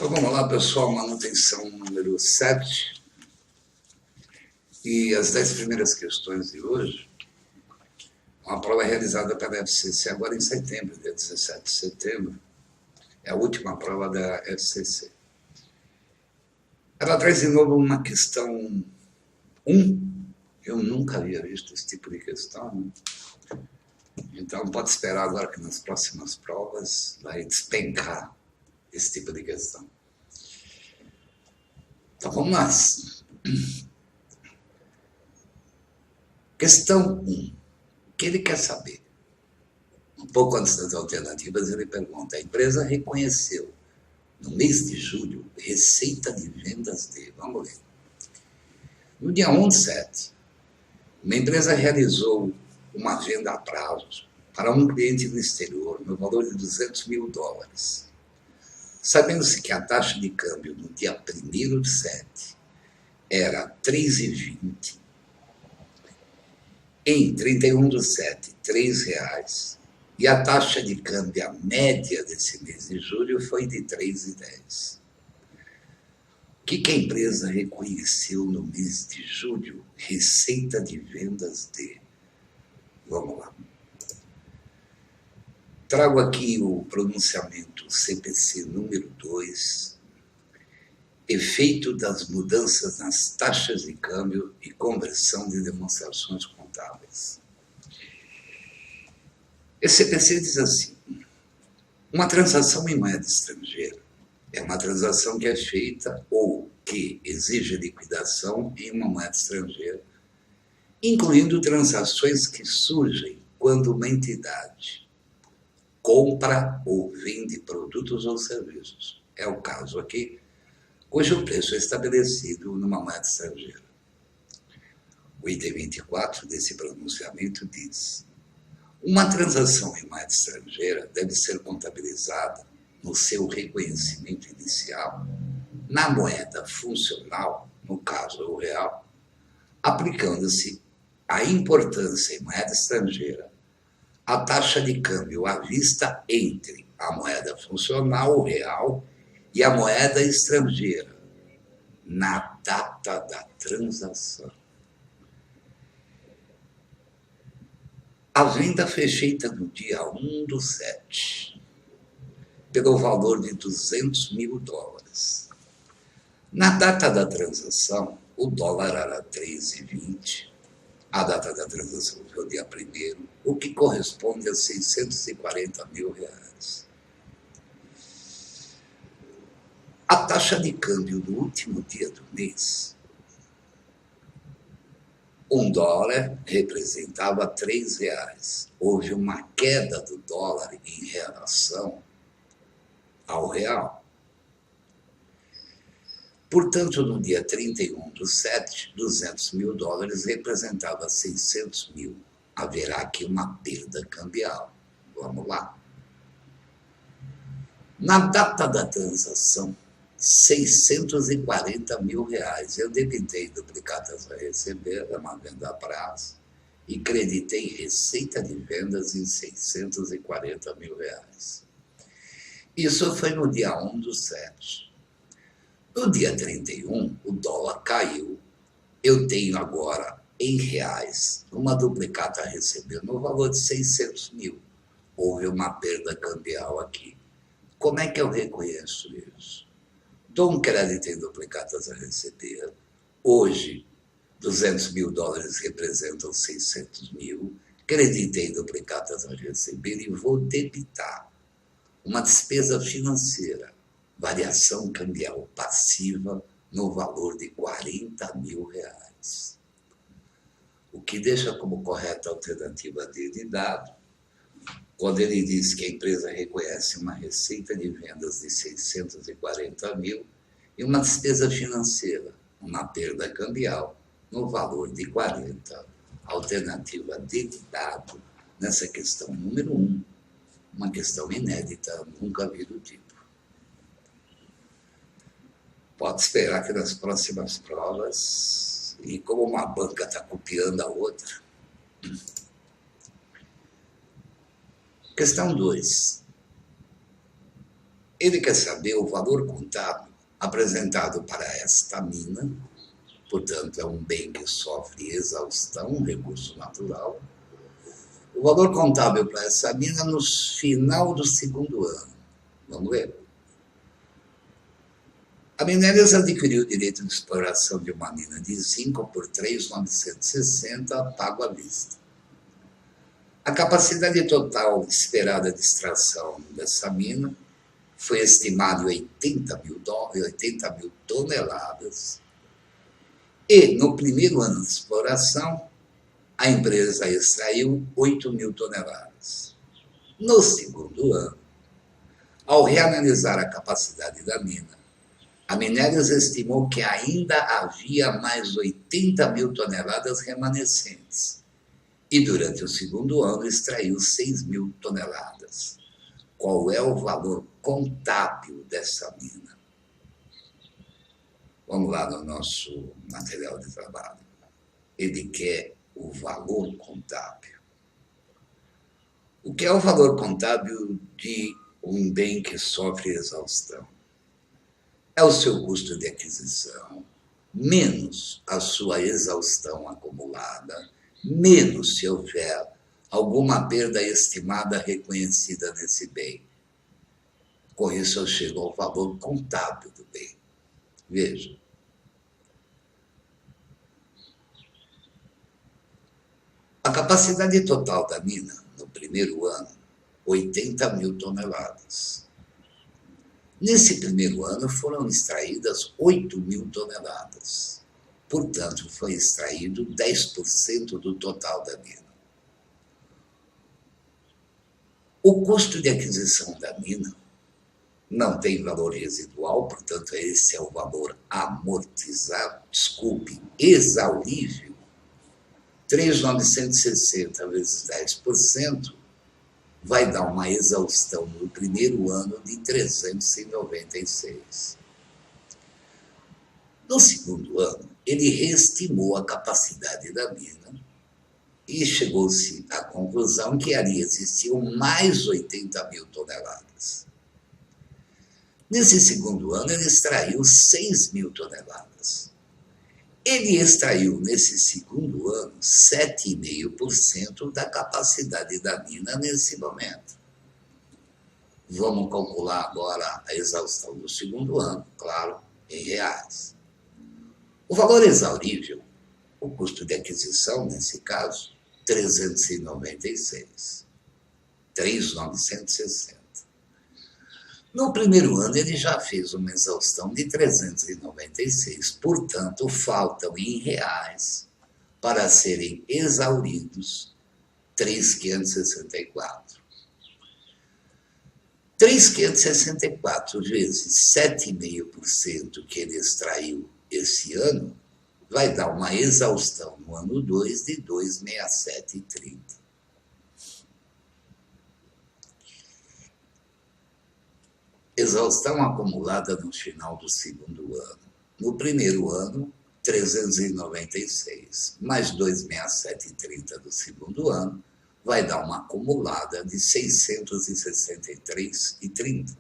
Então vamos lá, pessoal, manutenção número 7. E as 10 primeiras questões de hoje, uma prova realizada pela FCC agora em setembro, dia 17 de setembro. É a última prova da FCC. Ela traz de novo uma questão 1. Eu nunca havia visto esse tipo de questão, né? Então pode esperar agora que nas próximas provas vai despencar esse tipo de questão. Então vamos lá. Questão 1. O que ele quer saber? Um pouco antes das alternativas, ele pergunta: a empresa reconheceu no mês de julho receita de vendas de... Vamos ver. No dia 1/7, uma empresa realizou uma venda a prazos para um cliente no exterior no valor de $200 mil. Sabendo-se que a taxa de câmbio no dia 1/7 era 3,20, em 31/7, R$3, e a taxa de câmbio, a média desse mês de julho, foi de 3,10. O que a empresa reconheceu no mês de julho? Receita de vendas de... Vamos lá. Trago aqui o pronunciamento CPC número 2, efeito das mudanças nas taxas de câmbio e conversão de demonstrações contábeis. Esse CPC diz assim: uma transação em moeda estrangeira é uma transação que é feita ou que exige liquidação em uma moeda estrangeira, incluindo transações que surgem quando uma entidade compra ou vende produtos ou serviços. É o caso aqui, cujo preço é estabelecido numa moeda estrangeira. O item 24 desse pronunciamento diz: uma transação em moeda estrangeira deve ser contabilizada no seu reconhecimento inicial na moeda funcional, no caso o real, aplicando-se a importância em moeda estrangeira, a taxa de câmbio à vista entre a moeda funcional, o real, e a moeda estrangeira, na data da transação. A venda foi feita no dia 1/7, pelo valor de $200 mil. Na data da transação, o dólar era 3,20. A data da transação foi o dia 1º, o que corresponde a R$640 mil. A taxa de câmbio do último dia do mês, $1 representava R$3. Houve uma queda do dólar em relação ao real. Portanto, no dia 31/7, $200 mil representava 600 mil. Haverá aqui uma perda cambial. Vamos lá. Na data da transação, R$640 mil. Eu debitei duplicatas a receber, é uma venda a prazo, e creditei receita de vendas em R$640 mil. Isso foi no dia 1/7. No dia 31, o dólar caiu. Eu tenho agora, em reais, uma duplicata a receber no valor de 600 mil. Houve uma perda cambial aqui. Como é que eu reconheço isso? Dou um crédito em duplicatas a receber. Hoje, $200 mil representam 600 mil. Creditei em duplicatas a receber e vou debitar uma despesa financeira, variação cambial passiva, no valor de R$40 mil. O que deixa como correta a alternativa D de dado, quando ele diz que a empresa reconhece uma receita de vendas de 640 mil e uma despesa financeira, uma perda cambial, no valor de 40. Alternativa D de dado, nessa questão número 1, uma questão inédita, nunca vi do tipo. Pode esperar que nas próximas provas, e como uma banca está copiando a outra. Questão 2. Ele quer saber o valor contábil apresentado para esta mina, portanto, é um bem que sofre exaustão, um recurso natural. O valor contábil para essa mina no final do segundo ano. Vamos ver. A Minérios adquiriu o direito de exploração de uma mina de zinco por 3.960, pago à vista. A capacidade total esperada de extração dessa mina foi estimada em 80 mil toneladas. E, no primeiro ano de exploração, a empresa extraiu 8.000 toneladas. No segundo ano, ao reanalisar a capacidade da mina, a Minérios estimou que ainda havia mais 80.000 toneladas remanescentes. E durante o segundo ano extraiu 6.000 toneladas. Qual é o valor contábil dessa mina? Vamos lá no nosso material de trabalho. Ele quer o valor contábil. O que é o valor contábil de um bem que sofre exaustão? É o seu custo de aquisição, menos a sua exaustão acumulada, menos se houver alguma perda estimada reconhecida nesse bem. Com isso, eu chego ao valor contábil do bem. Veja. A capacidade total da mina, no primeiro ano, 80.000 toneladas. Nesse primeiro ano, foram extraídas 8.000 toneladas. Portanto, foi extraído 10% do total da mina. O custo de aquisição da mina não tem valor residual, portanto, esse é o valor exaurível. 3.960 vezes 10% vai dar uma exaustão no primeiro ano de 396. No segundo ano, ele reestimou a capacidade da mina e chegou-se à conclusão que ali existiam mais 80.000 toneladas. Nesse segundo ano, ele extraiu 6.000 toneladas. Ele extraiu, nesse segundo ano, 7,5% da capacidade da mina nesse momento. Vamos calcular agora a exaustão do segundo ano, claro, em reais. O valor exaurível, o custo de aquisição, nesse caso, 396. 3.960. No primeiro ano, ele já fez uma exaustão de 396, portanto, faltam em reais para serem exauridos 3.564. 3.564 vezes 7,5% que ele extraiu esse ano vai dar uma exaustão no ano 2 de 2.6730. Exaustão acumulada no final do segundo ano. No primeiro ano, 396, mais 2.6730 do segundo ano, vai dar uma acumulada de 663,30.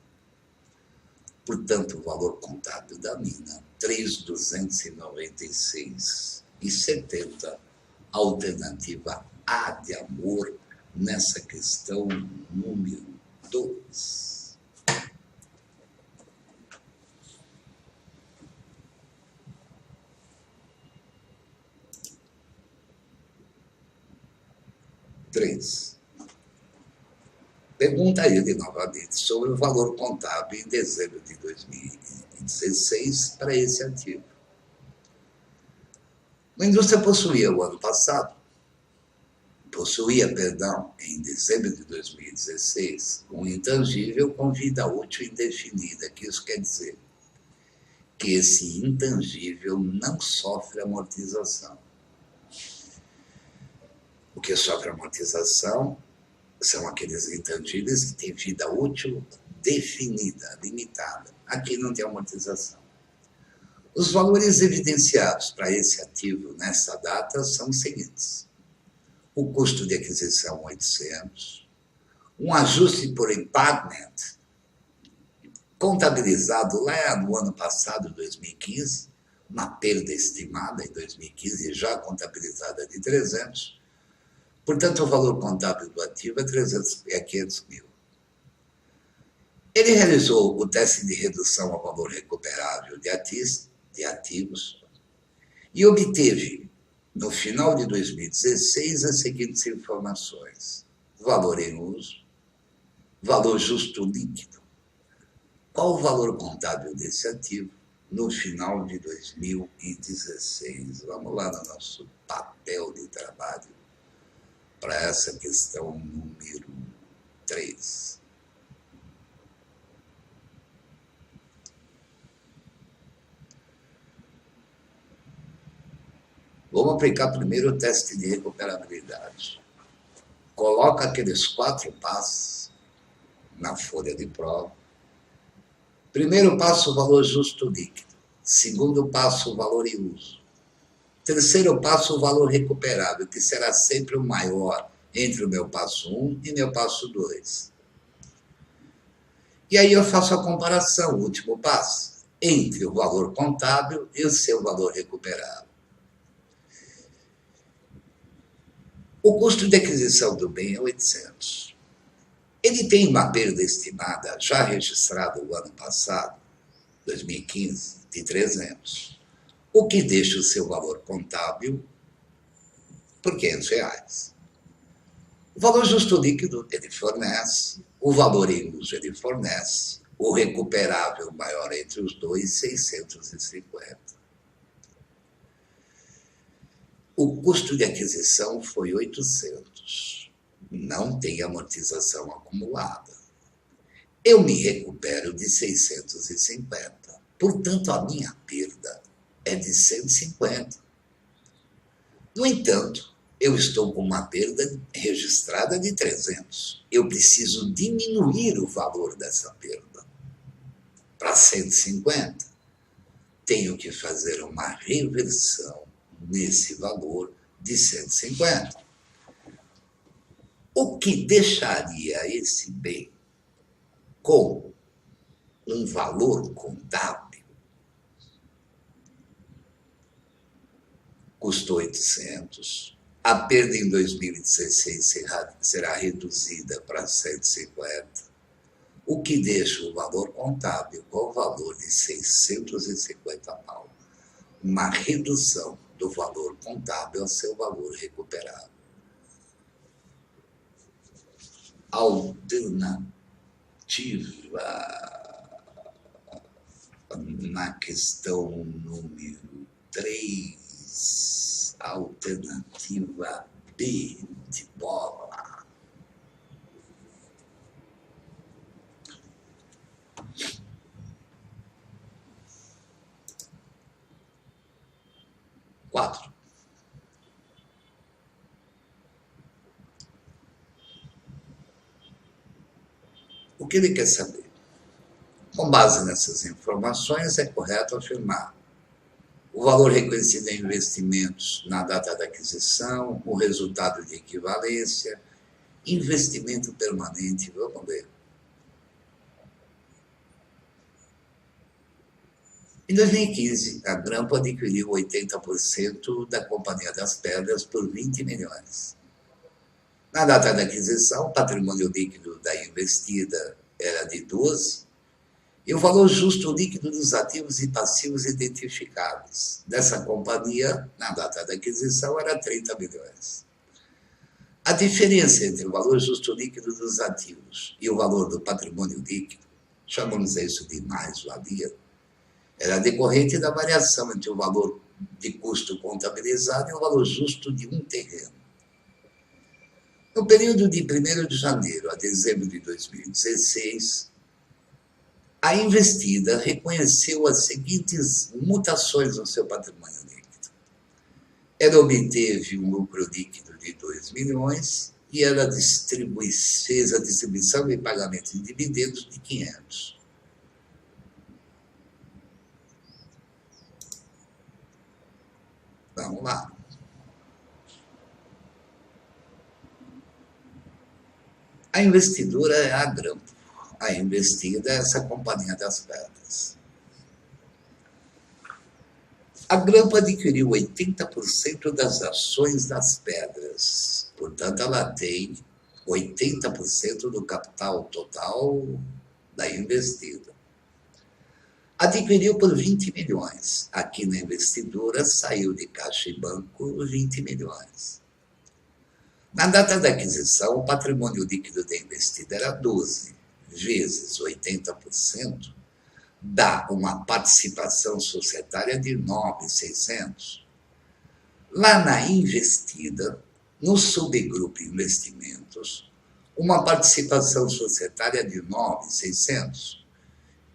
Portanto, o valor contábil da mina, 3.296,70, alternativa A de amor, nessa questão número 2. Pergunta a ele novamente sobre o valor contábil em dezembro de 2016 para esse ativo. A indústria possuía, em dezembro de 2016, um intangível com vida útil indefinida, que isso quer dizer que esse intangível não sofre amortização. O que sofre amortização são aqueles intangíveis que têm vida útil definida, limitada. Aqui não tem amortização. Os valores evidenciados para esse ativo nessa data são os seguintes. O custo de aquisição, 800. Um ajuste por impairment, contabilizado lá no ano passado, 2015, uma perda estimada em 2015, já contabilizada de 300. Portanto, o valor contábil do ativo é 500 mil. Ele realizou o teste de redução ao valor recuperável de ativos e obteve, no final de 2016, as seguintes informações: valor em uso, valor justo líquido. Qual o valor contábil desse ativo no final de 2016? Vamos lá no nosso papel de trabalho para essa questão número 3. Vamos aplicar primeiro o teste de recuperabilidade. Coloca aqueles 4 passos na folha de prova. Primeiro passo, o valor justo líquido. Segundo passo, o valor em uso. Terceiro passo, o valor recuperável, que será sempre o maior entre o meu passo 1 e meu passo 2. E aí eu faço a comparação, o último passo, entre o valor contábil e o seu valor recuperável. O custo de aquisição do bem é 800. Ele tem uma perda estimada, já registrada o ano passado, 2015, de 300. O que deixa o seu valor contábil por R$500. O valor justo líquido ele fornece, o valor em uso ele fornece, o recuperável maior entre os dois, 650. O custo de aquisição foi 800. Não tem amortização acumulada. Eu me recupero de 650. Portanto, a minha perda é de 150. No entanto, eu estou com uma perda registrada de 300. Eu preciso diminuir o valor dessa perda para 150. Tenho que fazer uma reversão nesse valor de 150. O que deixaria esse bem com um valor contábil custou 800. A perda em 2016 será reduzida para 150, o que deixa o valor contábil com o valor de 650 pau. Uma redução do valor contábil ao seu valor recuperável. Alternativa na questão número 3, alternativa B de bola. Quatro. O que ele quer saber? Com base nessas informações, é correto afirmar o valor reconhecido em investimentos na data da aquisição, o resultado de equivalência, investimento permanente. Vamos ver. Em 2015, a Grampo adquiriu 80% da Companhia das Pedras por 20 milhões. Na data da aquisição, o patrimônio líquido da investida era de 12, e o valor justo líquido dos ativos e passivos identificados dessa companhia, na data da aquisição, era 30 milhões. A diferença entre o valor justo líquido dos ativos e o valor do patrimônio líquido, chamamos isso de mais-valia, era decorrente da variação entre o valor de custo contabilizado e o valor justo de um terreno. No período de 1º de janeiro a dezembro de 2016, a investida reconheceu as seguintes mutações no seu patrimônio líquido. Ela obteve um lucro líquido de 2 milhões e ela fez a distribuição e pagamento de dividendos de 500. Vamos lá. A investidora é a Grampo. a investida é essa Companhia das Pedras. A Grampo adquiriu 80% das ações das pedras, portanto, ela tem 80% do capital total da investida. Adquiriu por 20 milhões. Aqui na investidora saiu de caixa e banco 20 milhões. Na data da aquisição, o patrimônio líquido da investida era 12 vezes 80%, dá uma participação societária de 9.600. Lá na investida, no subgrupo Investimentos, uma participação societária de 9.600.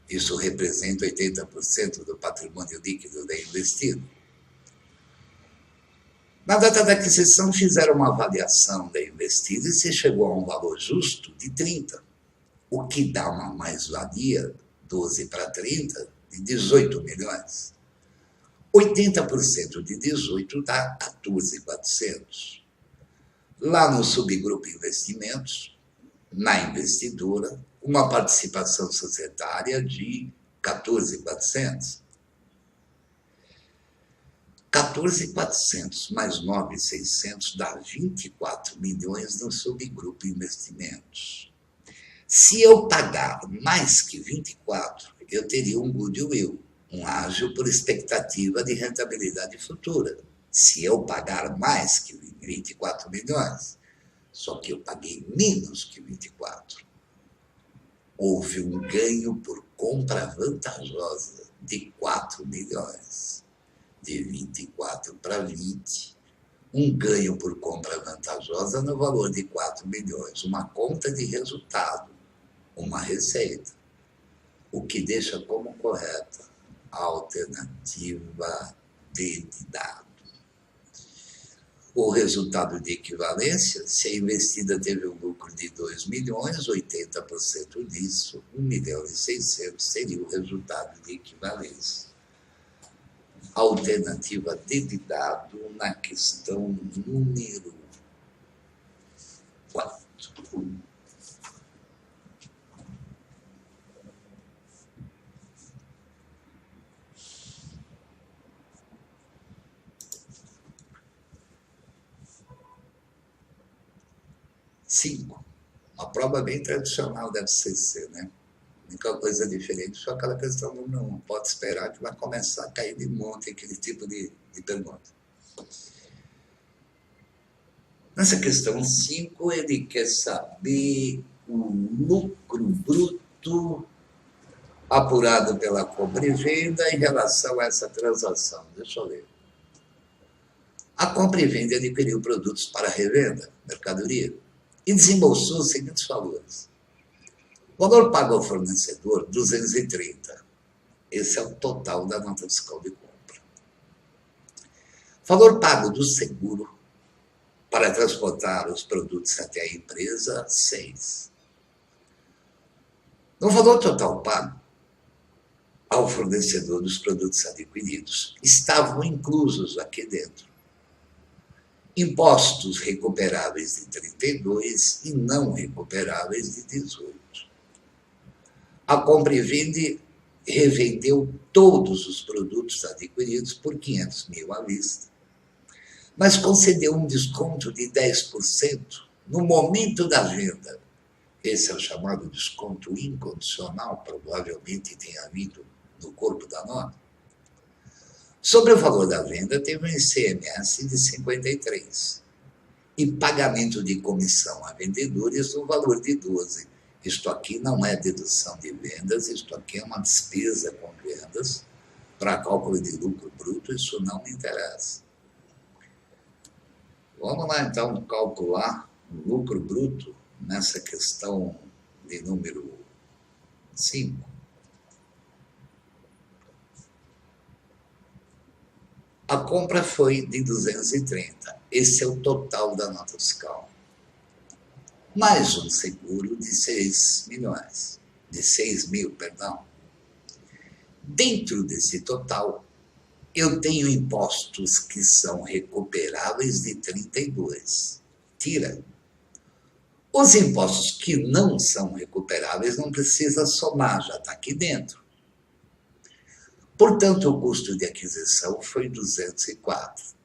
Isso representa 80% do patrimônio líquido da investida. Na data da aquisição, fizeram uma avaliação da investida e se chegou a um valor justo de 30, o que dá uma mais-valia, 12 para 30, de 18 milhões. 80% de 18 dá 14.400. Lá no subgrupo Investimentos, na investidora, uma participação societária de 14.400. 14.400 mais 9.600 dá 24 milhões no subgrupo Investimentos. Se eu pagar mais que 24, eu teria um goodwill, um ágio por expectativa de rentabilidade futura. Se eu pagar mais que 24 milhões, só que eu paguei menos que 24. Houve um ganho por compra vantajosa de 4 milhões. De 24 para 20, um ganho por compra vantajosa no valor de 4 milhões, uma conta de resultado, uma receita, o que deixa como correta a alternativa D de dado. O resultado de equivalência, se a investida teve um lucro de 2 milhões, 80% disso, 1.600.000, seria o resultado de equivalência. Alternativa D de dado na questão número 4. Cinco. Uma prova bem tradicional da FCC, né? A única coisa diferente foi aquela questão do não pode esperar que vai começar a cair de monte aquele tipo de pergunta. Nessa questão 5, ele quer saber o lucro bruto apurado pela compra e venda em relação a essa transação. Deixa eu ler. A compra e venda adquiriu produtos para revenda, mercadoria, e desembolsou os seguintes valores. O valor pago ao fornecedor, 230. Esse é o total da nota fiscal de compra. Valor pago do seguro para transportar os produtos até a empresa, 6. No valor total pago ao fornecedor dos produtos adquiridos, estavam inclusos aqui dentro impostos recuperáveis de 32 e não recuperáveis de 18. A compra e venda revendeu todos os produtos adquiridos por 500 mil à vista, mas concedeu um desconto de 10% no momento da venda. Esse é o chamado desconto incondicional, provavelmente tenha havido no corpo da nota. Sobre o valor da venda, teve um ICMS de 53 e pagamento de comissão a vendedores no valor de 12. Isto aqui não é dedução de vendas, isto aqui é uma despesa com vendas. Para cálculo de lucro bruto, isso não me interessa. Vamos lá, então, calcular o lucro bruto nessa questão de número 5. A compra foi de 230. Esse é o total da nota fiscal. Mais um seguro de 6 milhões. De 6 mil, perdão. Dentro desse total, eu tenho impostos que são recuperáveis de 32. Tira. Os impostos que não são recuperáveis não precisa somar, já está aqui dentro. Portanto, o custo de aquisição foi 204.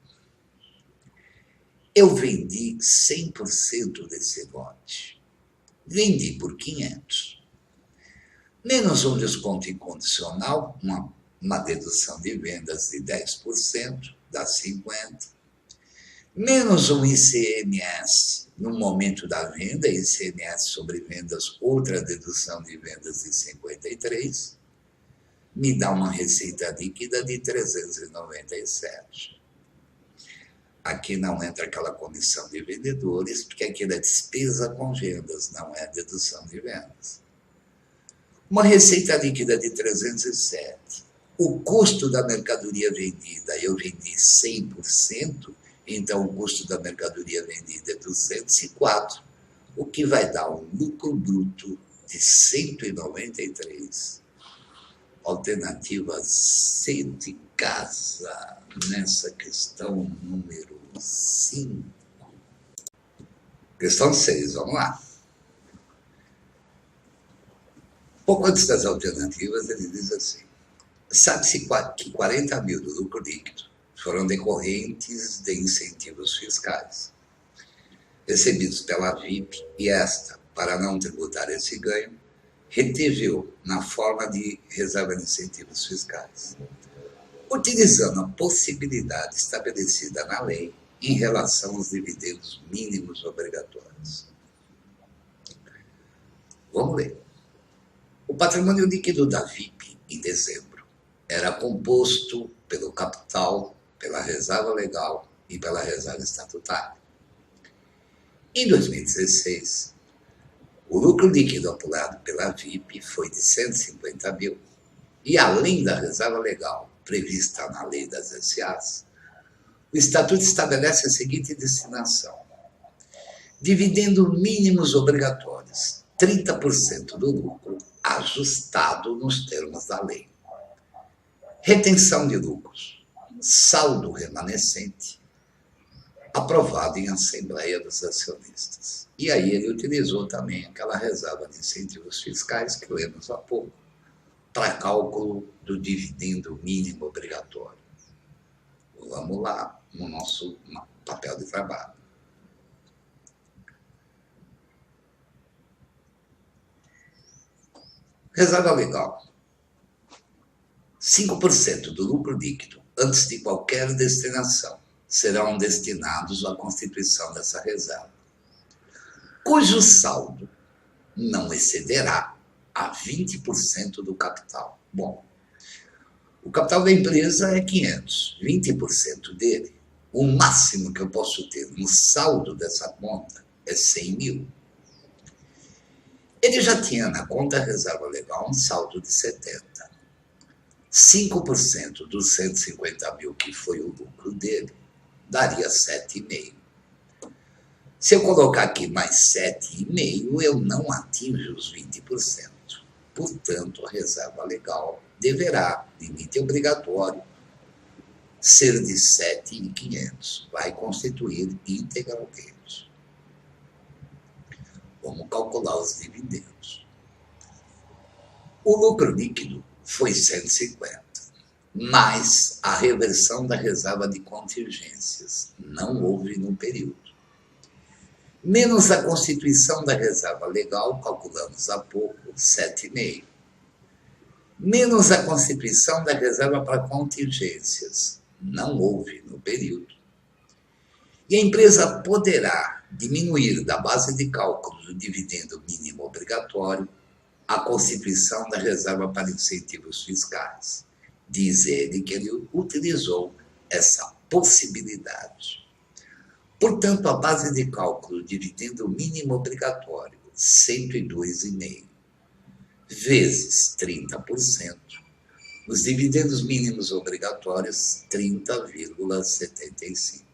Eu vendi 100% desse lote. Vendi por 500. Menos um desconto incondicional, uma dedução de vendas de 10%, dá 50. Menos um ICMS no momento da venda, ICMS sobre vendas, outra dedução de vendas de 53, me dá uma receita líquida de 397. Aqui não entra aquela comissão de vendedores, porque aquilo é despesa com vendas, não é dedução de vendas. Uma receita líquida de 307. O custo da mercadoria vendida, eu vendi 100%, então o custo da mercadoria vendida é 204, o que vai dar um lucro bruto de 193. Alternativa C de casa, nessa questão número 5. Questão 6, vamos lá. Pouco antes das alternativas, ele diz assim: sabe-se que 40 mil do lucro líquido foram decorrentes de incentivos fiscais recebidos pela VIP e esta, para não tributar esse ganho, reteve-o na forma de reserva de incentivos fiscais, utilizando a possibilidade estabelecida na lei em relação aos dividendos mínimos obrigatórios. Vamos ler. O patrimônio líquido da VIP, em dezembro, era composto pelo capital, pela reserva legal e pela reserva estatutária. Em 2016, o lucro líquido apurado pela VIP foi de 150 mil. E além da reserva legal prevista na lei das SAs, o Estatuto estabelece a seguinte destinação: dividendo mínimos obrigatórios, 30% do lucro ajustado nos termos da lei. Retenção de lucros, saldo remanescente, aprovado em Assembleia dos Acionistas. E aí ele utilizou também aquela reserva de incentivos fiscais que lemos há pouco, para cálculo do dividendo mínimo obrigatório. Vamos lá no nosso papel de trabalho. Reserva legal. 5% do lucro líquido, antes de qualquer destinação, serão destinados à constituição dessa reserva, cujo saldo não excederá a 20% do capital. Bom, o capital da empresa é 500, 20% dele, o máximo que eu posso ter no saldo dessa conta é 100 mil. Ele já tinha na conta reserva legal um saldo de 70. 5% dos 150 mil, que foi o lucro dele, daria 7,5. Se eu colocar aqui mais 7,5, eu não atinjo os 20%. Portanto, a reserva legal deverá, limite obrigatório, ser de 7.500. Vai constituir integralmente. Vamos calcular os dividendos. O lucro líquido foi 150, mas a reversão da reserva de contingências não houve no período. Menos a constituição da reserva legal, calculamos há pouco, 7,5. Menos a constituição da reserva para contingências, não houve no período. E a empresa poderá diminuir da base de cálculo do dividendo mínimo obrigatório a constituição da reserva para incentivos fiscais. Diz ele que ele utilizou essa possibilidade. Portanto, a base de cálculo do dividendo mínimo obrigatório, 102,5, vezes 30%, os dividendos mínimos obrigatórios, 30,75.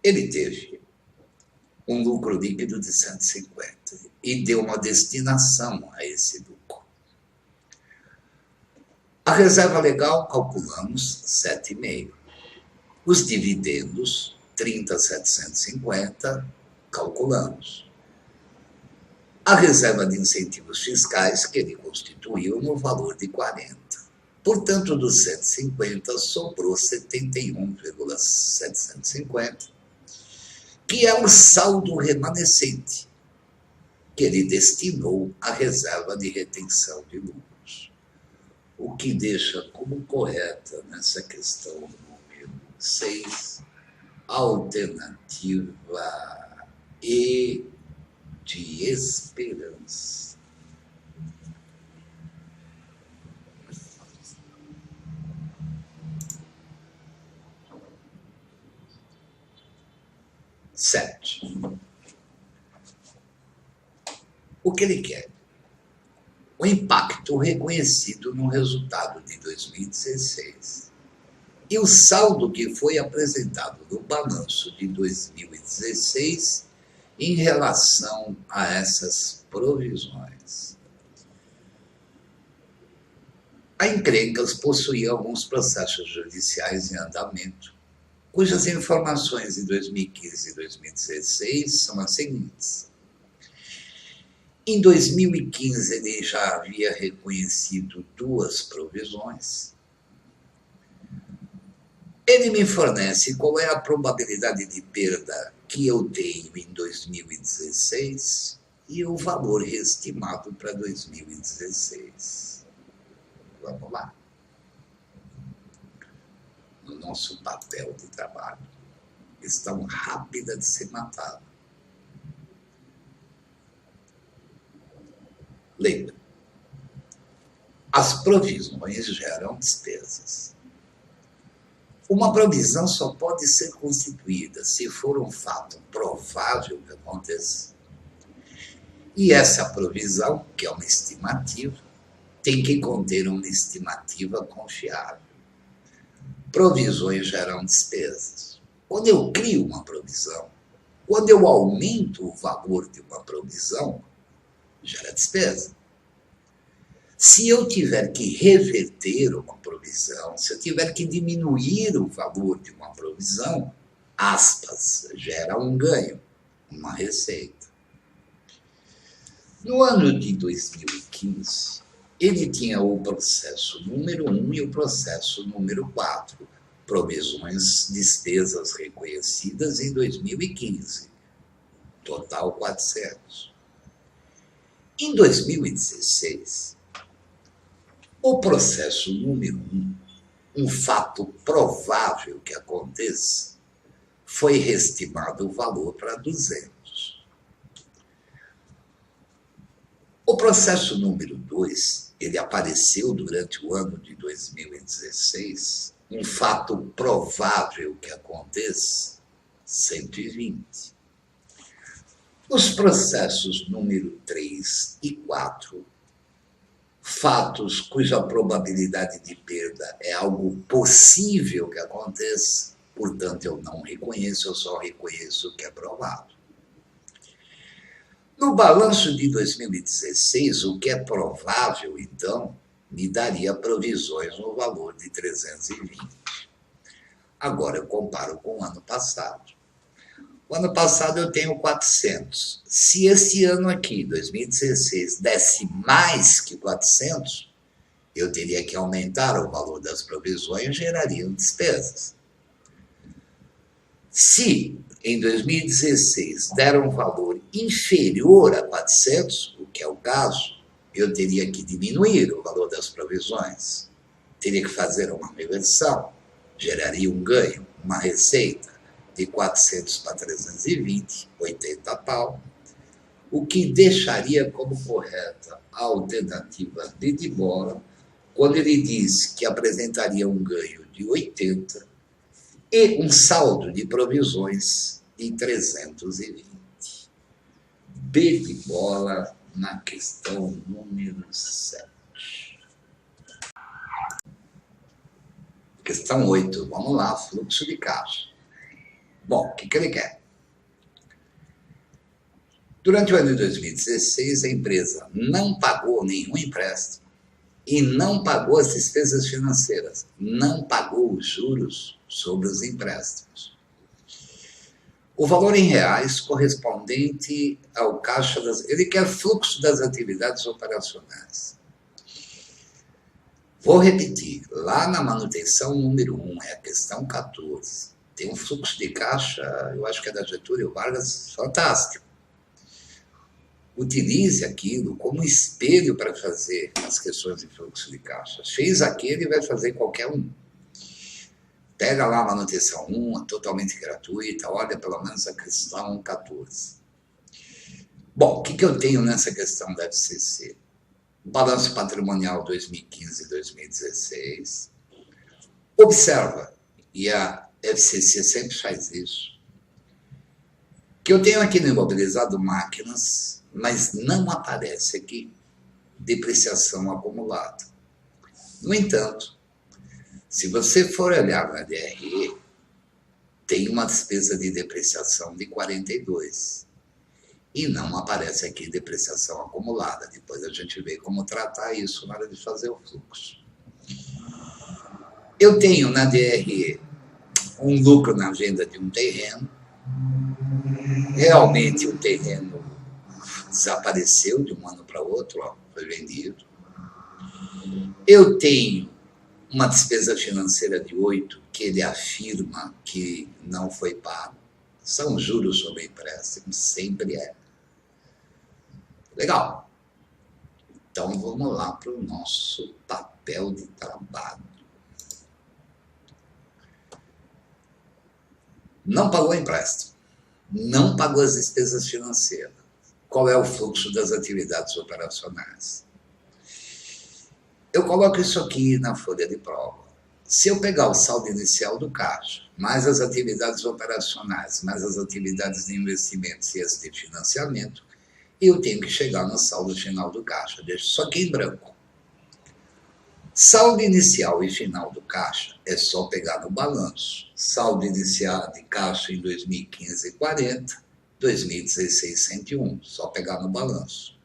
Ele teve um lucro líquido de 150 e deu uma destinação a esse lucro. A reserva legal, calculamos 7,5. Os dividendos, 30.750, calculamos. A reserva de incentivos fiscais, que ele constituiu no valor de 40. Portanto, dos 150, sobrou 71,750, que é o saldo remanescente que ele destinou à reserva de retenção de lucros. O que deixa como correta nessa questão número 6, alternativa E de esperança. Sete. O que ele quer? O impacto reconhecido no resultado de 2016 e o saldo que foi apresentado no balanço de 2016 em relação a essas provisões. A Encrencas possuía alguns processos judiciais em andamento, cujas informações de 2015 e 2016 são as seguintes. Em 2015, ele já havia reconhecido 2 provisões. Ele me fornece qual é a probabilidade de perda que eu tenho em 2016 e o valor estimado para 2016. Vamos lá. No nosso papel de trabalho. Questão rápida de ser matada. Lembra, as provisões geram despesas. Uma provisão só pode ser constituída se for um fato provável que aconteça. E essa provisão, que é uma estimativa, tem que conter uma estimativa confiável. Provisões geram despesas. Quando eu crio uma provisão, quando eu aumento o valor de uma provisão, gera despesa. Se eu tiver que reverter uma provisão, se eu tiver que diminuir o valor de uma provisão, aspas, gera um ganho, uma receita. No ano de 2015, ele tinha o processo número 1 e o processo número 4, provisões, despesas reconhecidas em 2015, total 400. Em 2016, o processo número 1, um fato provável que aconteça, foi reestimado o valor para 200. O processo número 2, ele apareceu durante o ano de 2016, um fato provável que aconteça, 120. Os processos número 3 e 4, fatos cuja probabilidade de perda é algo possível que aconteça, portanto eu não reconheço, eu só reconheço o que é provável. No balanço de 2016, o que é provável, então, me daria provisões no valor de 320. Agora eu comparo com o ano passado. O ano passado eu tenho 400. Se esse ano aqui, 2016, desse mais que 400, eu teria que aumentar o valor das provisões, gerariam despesas. Se em 2016 der um valor inferior a 400, o que é o caso, eu teria que diminuir o valor das provisões, teria que fazer uma reversão, geraria um ganho, uma receita de 400 para 320, 80 pau, o que deixaria como correta a alternativa de bola, quando ele diz que apresentaria um ganho de 80 e um saldo de provisões de 320. B de bola na questão número 7. Questão 8, vamos lá, fluxo de caixa. Bom, o que ele quer? Durante o ano de 2016, a empresa não pagou nenhum empréstimo e não pagou as despesas financeiras, não pagou os juros sobre os empréstimos. O valor em reais correspondente ao caixa das... Ele quer fluxo das atividades operacionais. Vou repetir, lá na manutenção número 1, é a questão 14. Tem um fluxo de caixa, eu acho que é da Getúlio Vargas, fantástico. Utilize aquilo como espelho para fazer as questões de fluxo de caixa. Fez aquele e vai fazer qualquer um. Pega lá a manutenção 1, totalmente gratuita, olha pelo menos a questão 14. Bom, o que eu tenho nessa questão da FCC? Balanço patrimonial 2015 e 2016. Observa, e a FCC sempre faz isso, que eu tenho aqui no imobilizado máquinas, mas não aparece aqui depreciação acumulada. No entanto, se você for olhar na DRE, tem uma despesa de depreciação de 42. E não aparece aqui depreciação acumulada. Depois a gente vê como tratar isso na hora de fazer o fluxo. Eu tenho na DRE um lucro na venda de um terreno. Realmente o terreno desapareceu de um ano para outro, ó, foi vendido. Eu tenho uma despesa financeira de 8, que ele afirma que não foi pago. São juros sobre empréstimo, sempre é. Legal. Então vamos lá para o nosso papel de trabalho. Não pagou empréstimo. Não pagou as despesas financeiras. Qual é o fluxo das atividades operacionais? Eu coloco isso aqui na folha de prova. Se eu pegar o saldo inicial do caixa, mais as atividades operacionais, mais as atividades de investimentos e as de financiamento, eu tenho que chegar no saldo final do caixa. Deixo isso aqui em branco. Saldo inicial e final do caixa é só pegar no balanço. Saldo inicial de caixa em 2015, 40, 2016, 101. Só pegar no balanço.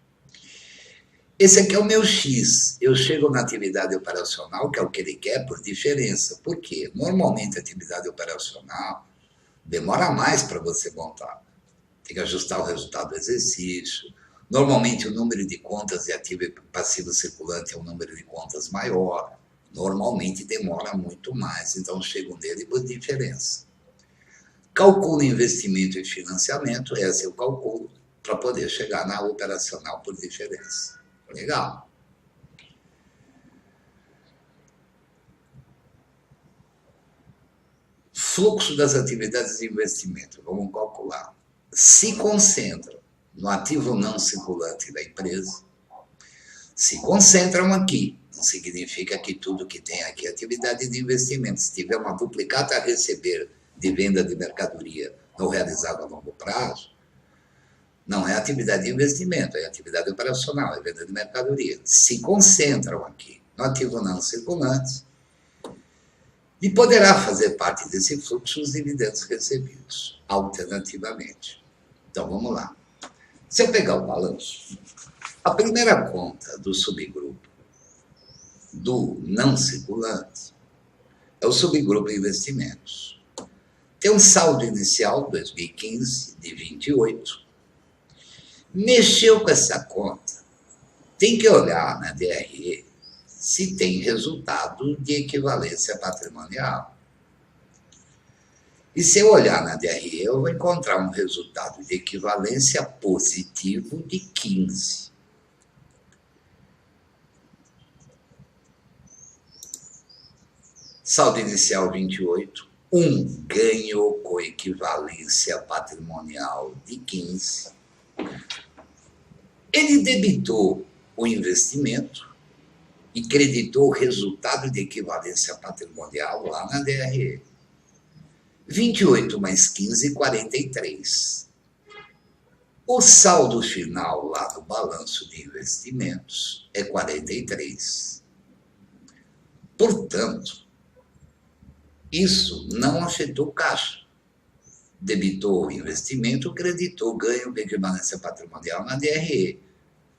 Esse aqui é o meu X. Eu chego na atividade operacional, que é o que ele quer, por diferença. Por quê? Normalmente a atividade operacional demora mais para você montar. Tem que ajustar o resultado do exercício. Normalmente o número de contas de ativo e passivo circulante é um número de contas maior. Normalmente demora muito mais, então chego nele por diferença. Calculo investimento e financiamento, esse eu calculo, para poder chegar na operacional por diferença. Legal. Fluxo das atividades de investimento, vamos calcular. Se concentram no ativo não circulante da empresa, se concentram aqui. Não significa que tudo que tem aqui é atividade de investimento. Se tiver uma duplicata a receber de venda de mercadoria não realizada a longo prazo, não é atividade de investimento, é atividade operacional, é venda de mercadoria. Se concentram aqui no ativo não circulante e poderá fazer parte desse fluxo os dividendos recebidos, alternativamente. Então, vamos lá. Se eu pegar o balanço, a primeira conta do subgrupo do não circulante é o subgrupo de investimentos. Tem um saldo inicial, 2015, de 28. Mexeu com essa conta, tem que olhar na DRE se tem resultado de equivalência patrimonial. E se eu olhar na DRE, eu vou encontrar um resultado de equivalência positivo de 15. Saldo inicial 28, um ganho com equivalência patrimonial de 15. Ele debitou o investimento e creditou o resultado de equivalência patrimonial lá na DRE. 28 mais 15, 43. O saldo final lá do balanço de investimentos é 43. Portanto, isso não afetou o caixa. Debitou o investimento, creditou o ganho de equivalência patrimonial na DRE.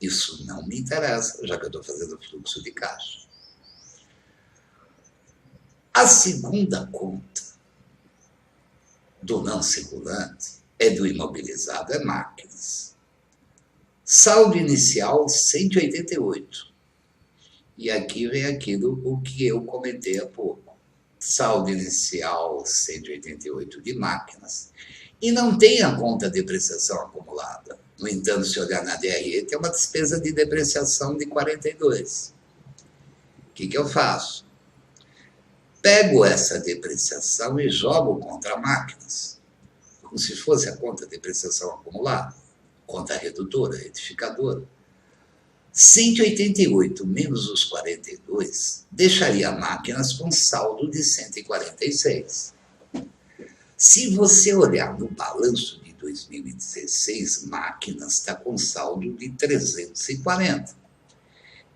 Isso não me interessa, já que eu estou fazendo fluxo de caixa. A segunda conta do não circulante, é do imobilizado, é máquinas. Saldo inicial 188. E aqui vem aquilo o que eu comentei há pouco. Saldo inicial 188 de máquinas. E não tem a conta de depreciação acumulada. No entanto, se olhar na DRE, tem uma despesa de depreciação de 42. O que eu faço? Pego essa depreciação e jogo contra máquinas, como se fosse a conta de depreciação acumulada, conta redutora, retificadora. 188 menos os 42 deixaria máquinas com saldo de 146. Se você olhar no balanço de 2016, máquinas está com saldo de 340.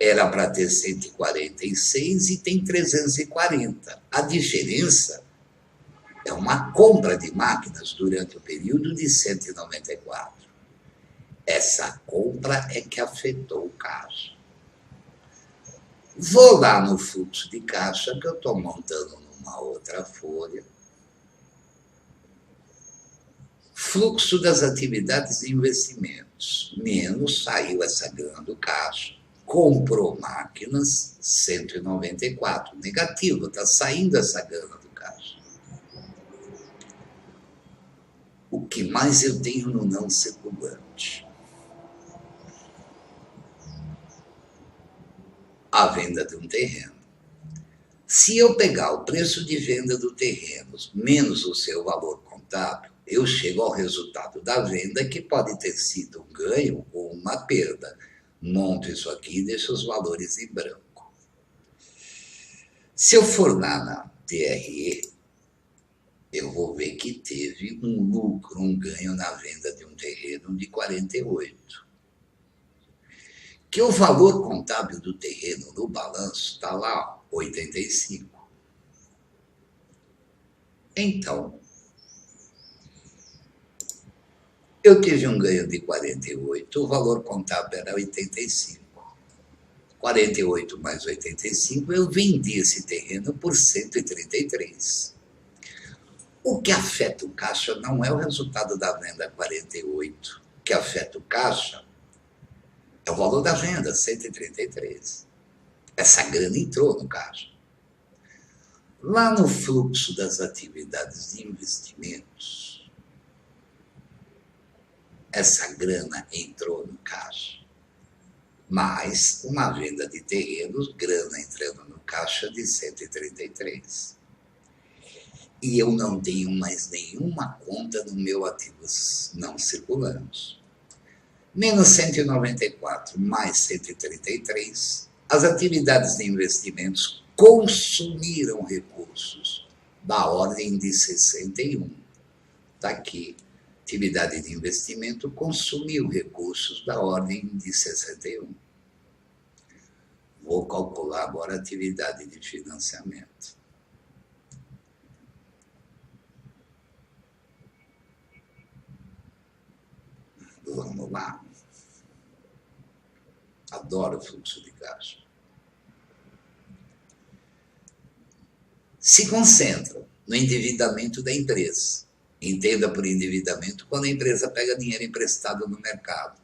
Era para ter 146 e tem 340. A diferença é uma compra de máquinas durante o período de 194. Essa compra é que afetou o caixa. Vou lá no fluxo de caixa, que eu estou montando numa outra folha. Fluxo das atividades de investimentos. Menos saiu essa grana do caixa. Comprou máquinas, 194. Negativo, está saindo essa grana do caixa. O que mais eu tenho no não circulante? A venda de um terreno. Se eu pegar o preço de venda do terreno menos o seu valor contábil, eu chego ao resultado da venda, que pode ter sido um ganho ou uma perda. Monto isso aqui e deixo os valores em branco. Se eu for lá na DRE, eu vou ver que teve um lucro, um ganho na venda de um terreno de 48. Que o valor contábil do terreno no balanço está lá, 85. Então, eu tive um ganho de 48, o valor contábil era 85. 48 mais 85, eu vendi esse terreno por 133. O que afeta o caixa não é o resultado da venda 48. O que afeta o caixa é o valor da venda, 133. Essa grana entrou no caixa. Lá no fluxo das atividades de investimentos, essa grana entrou no caixa. Mais uma venda de terrenos, grana entrando no caixa de 133. E eu não tenho mais nenhuma conta no meu ativos não circulantes. Menos 194, mais 133, as atividades de investimentos consumiram recursos da ordem de 61. Está aqui. Atividade de investimento consumiu recursos da ordem de 61. Vou calcular agora a atividade de financiamento. Vamos lá. Adoro o fluxo de caixa. Se concentram no endividamento da empresa. Entenda por endividamento quando a empresa pega dinheiro emprestado no mercado.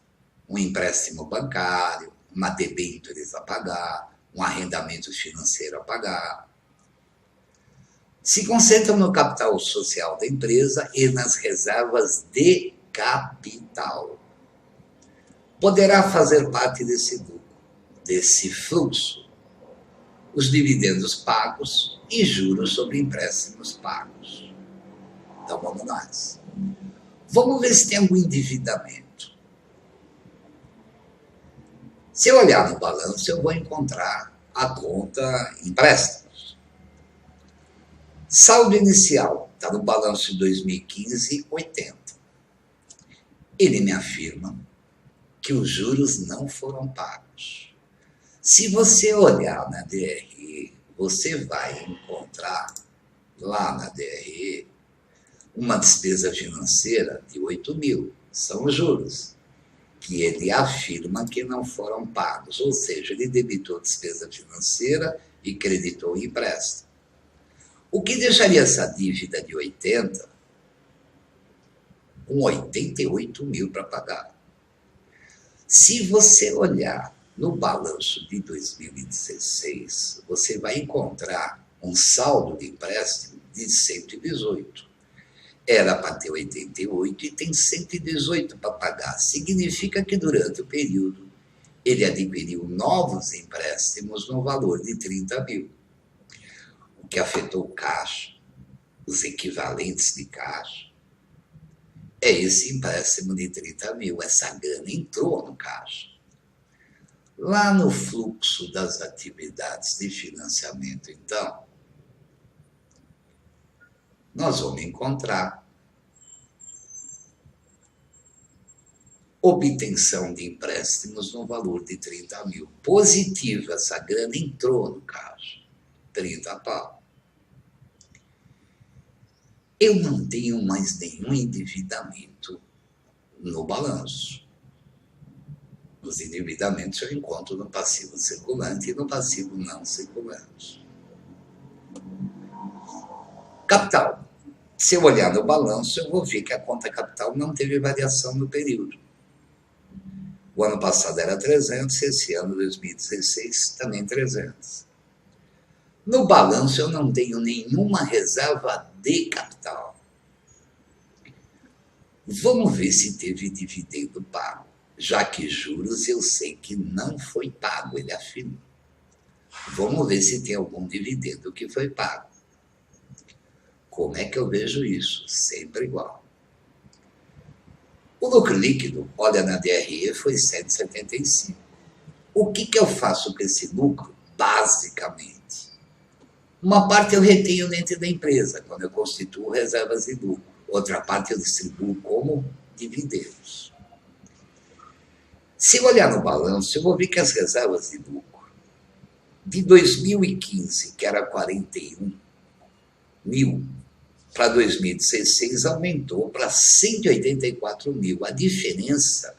Um empréstimo bancário, uma debêntures a pagar, um arrendamento financeiro a pagar. Se concentram no capital social da empresa e nas reservas de capital. Poderá fazer parte desse lucro, desse fluxo, os dividendos pagos e juros sobre empréstimos pagos. Então, vamos nós. Vamos ver se tem algum endividamento. Se eu olhar no balanço, eu vou encontrar a conta empréstimos. Saldo inicial, está no balanço de 2015, 80. Ele me afirma que os juros não foram pagos. Se você olhar na DRE, você vai encontrar lá na DRE uma despesa financeira de 8 mil, são os juros, que ele afirma que não foram pagos, ou seja, ele debitou despesa financeira e creditou empréstimo. O que deixaria essa dívida de 80 com 88 mil para pagar. Se você olhar no balanço de 2016, você vai encontrar um saldo de empréstimo de 118. Era para ter 88 e tem 118 para pagar. Significa que durante o período ele adquiriu novos empréstimos no valor de 30 mil, o que afetou o caixa, os equivalentes de caixa. É esse empréstimo de 30 mil, essa grana entrou no caixa. Lá no fluxo das atividades de financiamento, então, nós vamos encontrar obtenção de empréstimos no valor de 30 mil. Positivo, essa grana entrou no caixa, 30 pau. Eu não tenho mais nenhum endividamento no balanço. Os endividamentos eu encontro no passivo circulante e no passivo não circulante. Capital. Se eu olhar no balanço, eu vou ver que a conta capital não teve variação no período. O ano passado era 300, esse ano, 2016, também 300. No balanço, eu não tenho nenhuma reserva de capital. Vamos ver se teve dividendo pago, já que juros eu sei que não foi pago, ele afirma. Vamos ver se tem algum dividendo que foi pago. Como é que eu vejo isso? Sempre igual. O lucro líquido, olha na DRE, foi 175. O que eu faço com esse lucro? Basicamente, uma parte eu retenho dentro da empresa, quando eu constituo reservas de lucro. Outra parte eu distribuo como dividendos. Se eu olhar no balanço, eu vou ver que as reservas de lucro de 2015, que era 41 mil, para 2016 aumentou para 184 mil. A diferença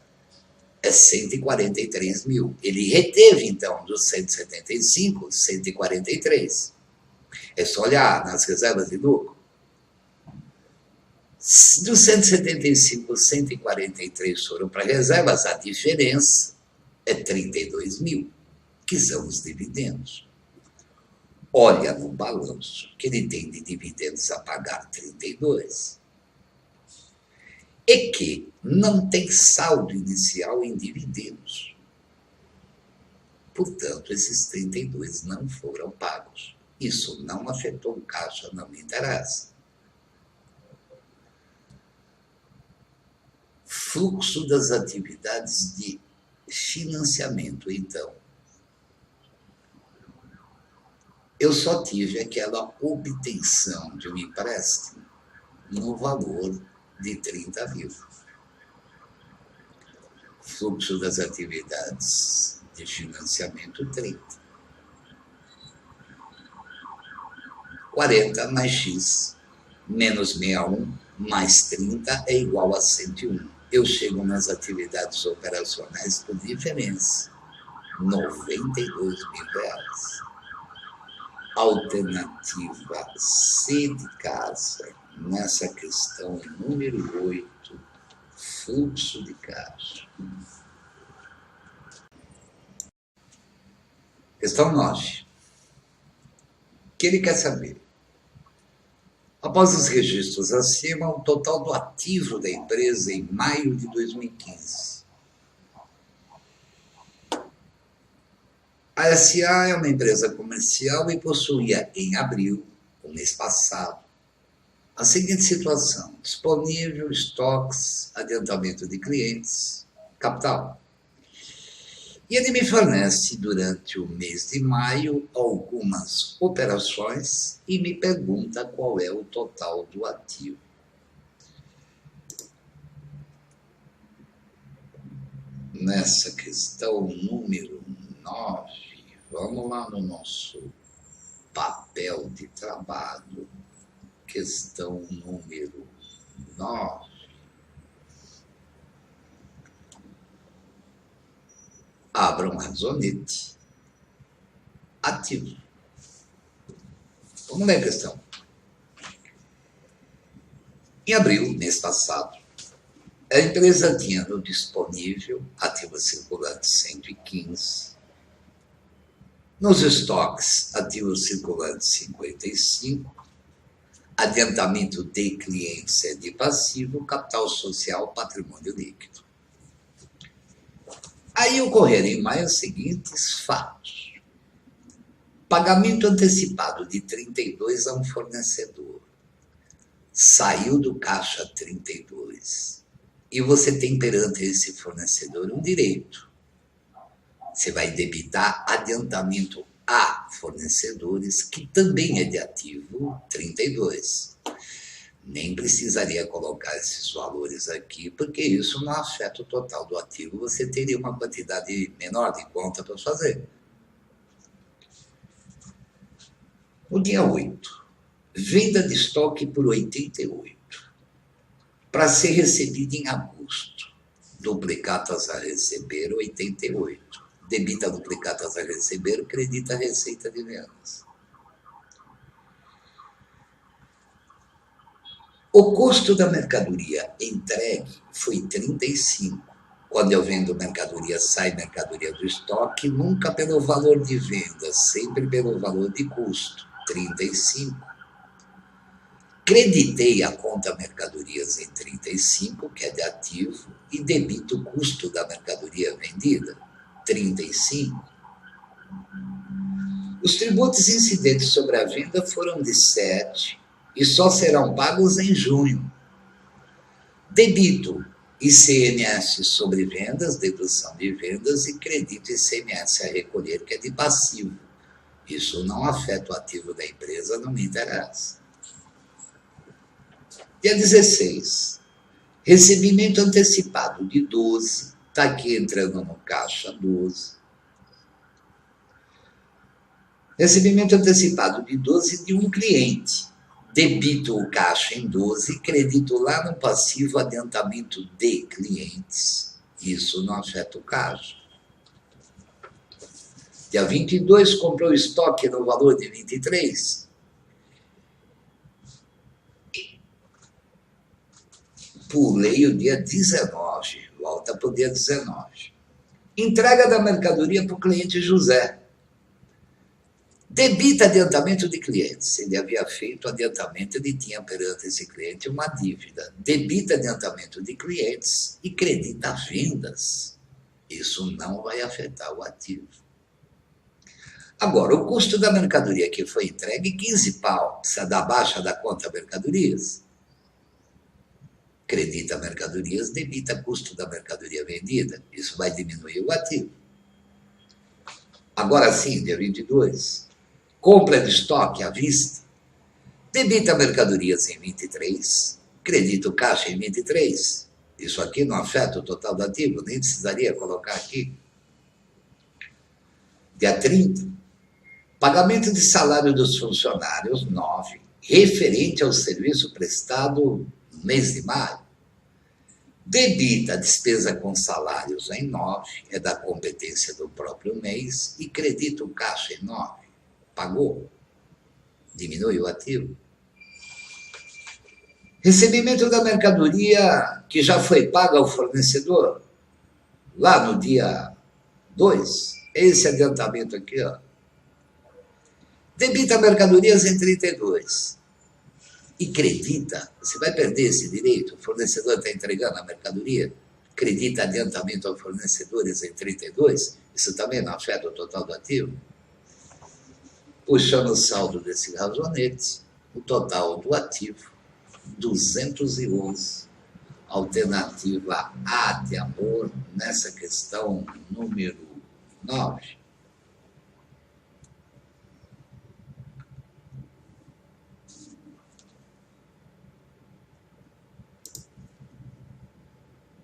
é 143 mil. Ele reteve, então, dos 175, 143. É só olhar nas reservas de lucro. Dos 175, 143 foram para reservas, a diferença é 32 mil, que são os dividendos. Olha no balanço, que ele tem de dividendos a pagar 32. E que não tem saldo inicial em dividendos. Portanto, esses 32 não foram pagos. Isso não afetou o caixa, não me interessa. Fluxo das atividades de financiamento, então. Eu só tive aquela obtenção de um empréstimo no valor de 30 mil. Fluxo das atividades de financiamento, 30. 40 mais X menos 61 mais 30 é igual a 101. Eu chego nas atividades operacionais com diferença, 92 mil reais. Alternativa C de casa, nessa questão número 8, fluxo de caixa. Questão 9. O que ele quer saber? Após os registros acima, o total do ativo da empresa em maio de 2015. A SA é uma empresa comercial e possuía, em abril, o mês passado, a seguinte situação: disponível, estoques, adiantamento de clientes, capital. E ele me fornece, durante o mês de maio, algumas operações e me pergunta qual é o total do ativo. Nessa questão número 9, vamos lá no nosso papel de trabalho, questão número 9. Abra um razonete. Ativo. Vamos ler a questão. Em abril, mês passado, A empresa tinha no disponível ativos circulantes 115, nos estoques ativos circulantes 55, adiantamento de clientes e de passivo, capital social, patrimônio líquido. Aí ocorreram em maio os seguintes fatos. Pagamento antecipado de 32 a um fornecedor. Saiu do caixa 32. E você tem perante esse fornecedor um direito. Você vai debitar adiantamento a fornecedores, que também é de ativo 32. Nem precisaria colocar esses valores aqui, porque isso não afeta o total do ativo. Você teria uma quantidade menor de conta para fazer. No dia 8, venda de estoque por 88, para ser recebido em agosto. Duplicatas a receber, 88. Debita duplicatas a receber, credita a receita de vendas. O custo da mercadoria entregue foi 35. Quando eu vendo mercadoria, sai mercadoria do estoque, nunca pelo valor de venda, sempre pelo valor de custo, 35. Creditei a conta mercadorias em 35, que é de ativo, e debito o custo da mercadoria vendida, 35. Os tributos incidentes sobre a venda foram de 7 e só serão pagos em junho. Debito ICMS sobre vendas, dedução de vendas, e credito ICMS a recolher, que é de passivo. Isso não afeta o ativo da empresa, não me interessa. Dia 16, recebimento antecipado de 12, está aqui entrando no caixa 12. Recebimento antecipado de 12 de um cliente. Debito o caixa em 12, credito lá no passivo adiantamento de clientes. Isso não afeta o caixa. Dia 22, comprou estoque no valor de 23. Pulei o dia 19, volta para o dia 19. Entrega da mercadoria para o cliente José. Debita adiantamento de clientes. Ele havia feito adiantamento, ele tinha perante esse cliente uma dívida. Debita adiantamento de clientes e credita vendas. Isso não vai afetar o ativo. Agora, o custo da mercadoria que foi entregue, 15 pau. Precisa dar baixa da conta mercadorias. Credita mercadorias, debita custo da mercadoria vendida. Isso vai diminuir o ativo. Agora sim, dia 22, compra de estoque à vista, debita mercadorias em 23, credita o caixa em 23. Isso aqui não afeta o total do ativo, nem precisaria colocar aqui. Dia 30, pagamento de salário dos funcionários, 9, referente ao serviço prestado no mês de maio. Debita a despesa com salários em 9, é da competência do próprio mês, e credita o caixa em 9. Pagou. Diminui o ativo. Recebimento da mercadoria que já foi paga ao fornecedor, lá no dia 2. Esse adiantamento aqui, ó. Debita mercadorias em 32. E credita, você vai perder esse direito, o fornecedor está entregando a mercadoria, credita adiantamento aos fornecedores em 32, isso também não afeta o total do ativo? Puxando o saldo desse razonete, o total do ativo, 211. Alternativa A de amor, nessa questão número 9.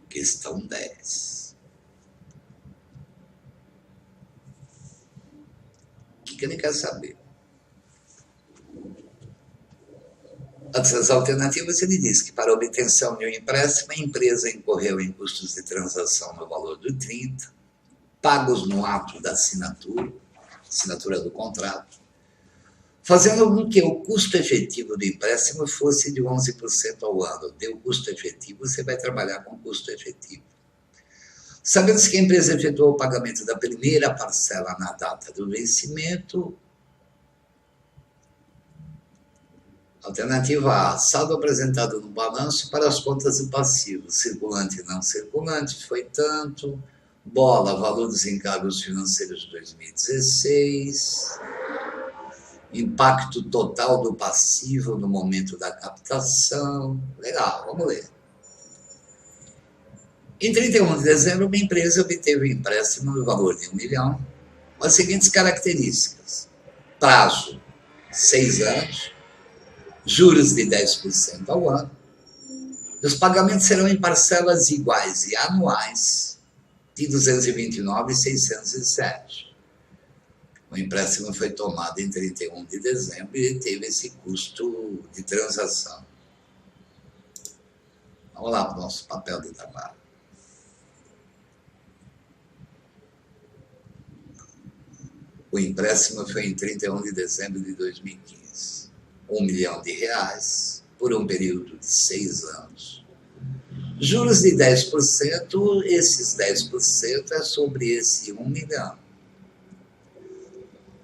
Questão 10. O que ele quer saber? As alternativas, ele diz que para a obtenção de um empréstimo, a empresa incorreu em custos de transação no valor de 30, pagos no ato da assinatura do contrato, fazendo com que o custo efetivo do empréstimo fosse de 11% ao ano. Deu custo efetivo, você vai trabalhar com custo efetivo. Sabendo-se que a empresa efetuou o pagamento da primeira parcela na data do vencimento, alternativa A, saldo apresentado no balanço para as contas do passivo, circulante e não circulante, foi tanto. Bola, valor dos encargos financeiros de 2016. Impacto total do passivo no momento da captação. Legal, vamos ler. Em 31 de dezembro, uma empresa obteve um empréstimo no valor de 1 milhão, com as seguintes características: prazo, 6 anos, juros de 10% ao ano, e os pagamentos serão em parcelas iguais e anuais de 229.607. O empréstimo foi tomado em 31 de dezembro e teve esse custo de transação. Vamos lá para o nosso papel de trabalho. O empréstimo foi em 31 de dezembro de 2015. R$ 1 milhão por um período de 6 anos. Juros de 10%, esses 10% é sobre esse 1 milhão.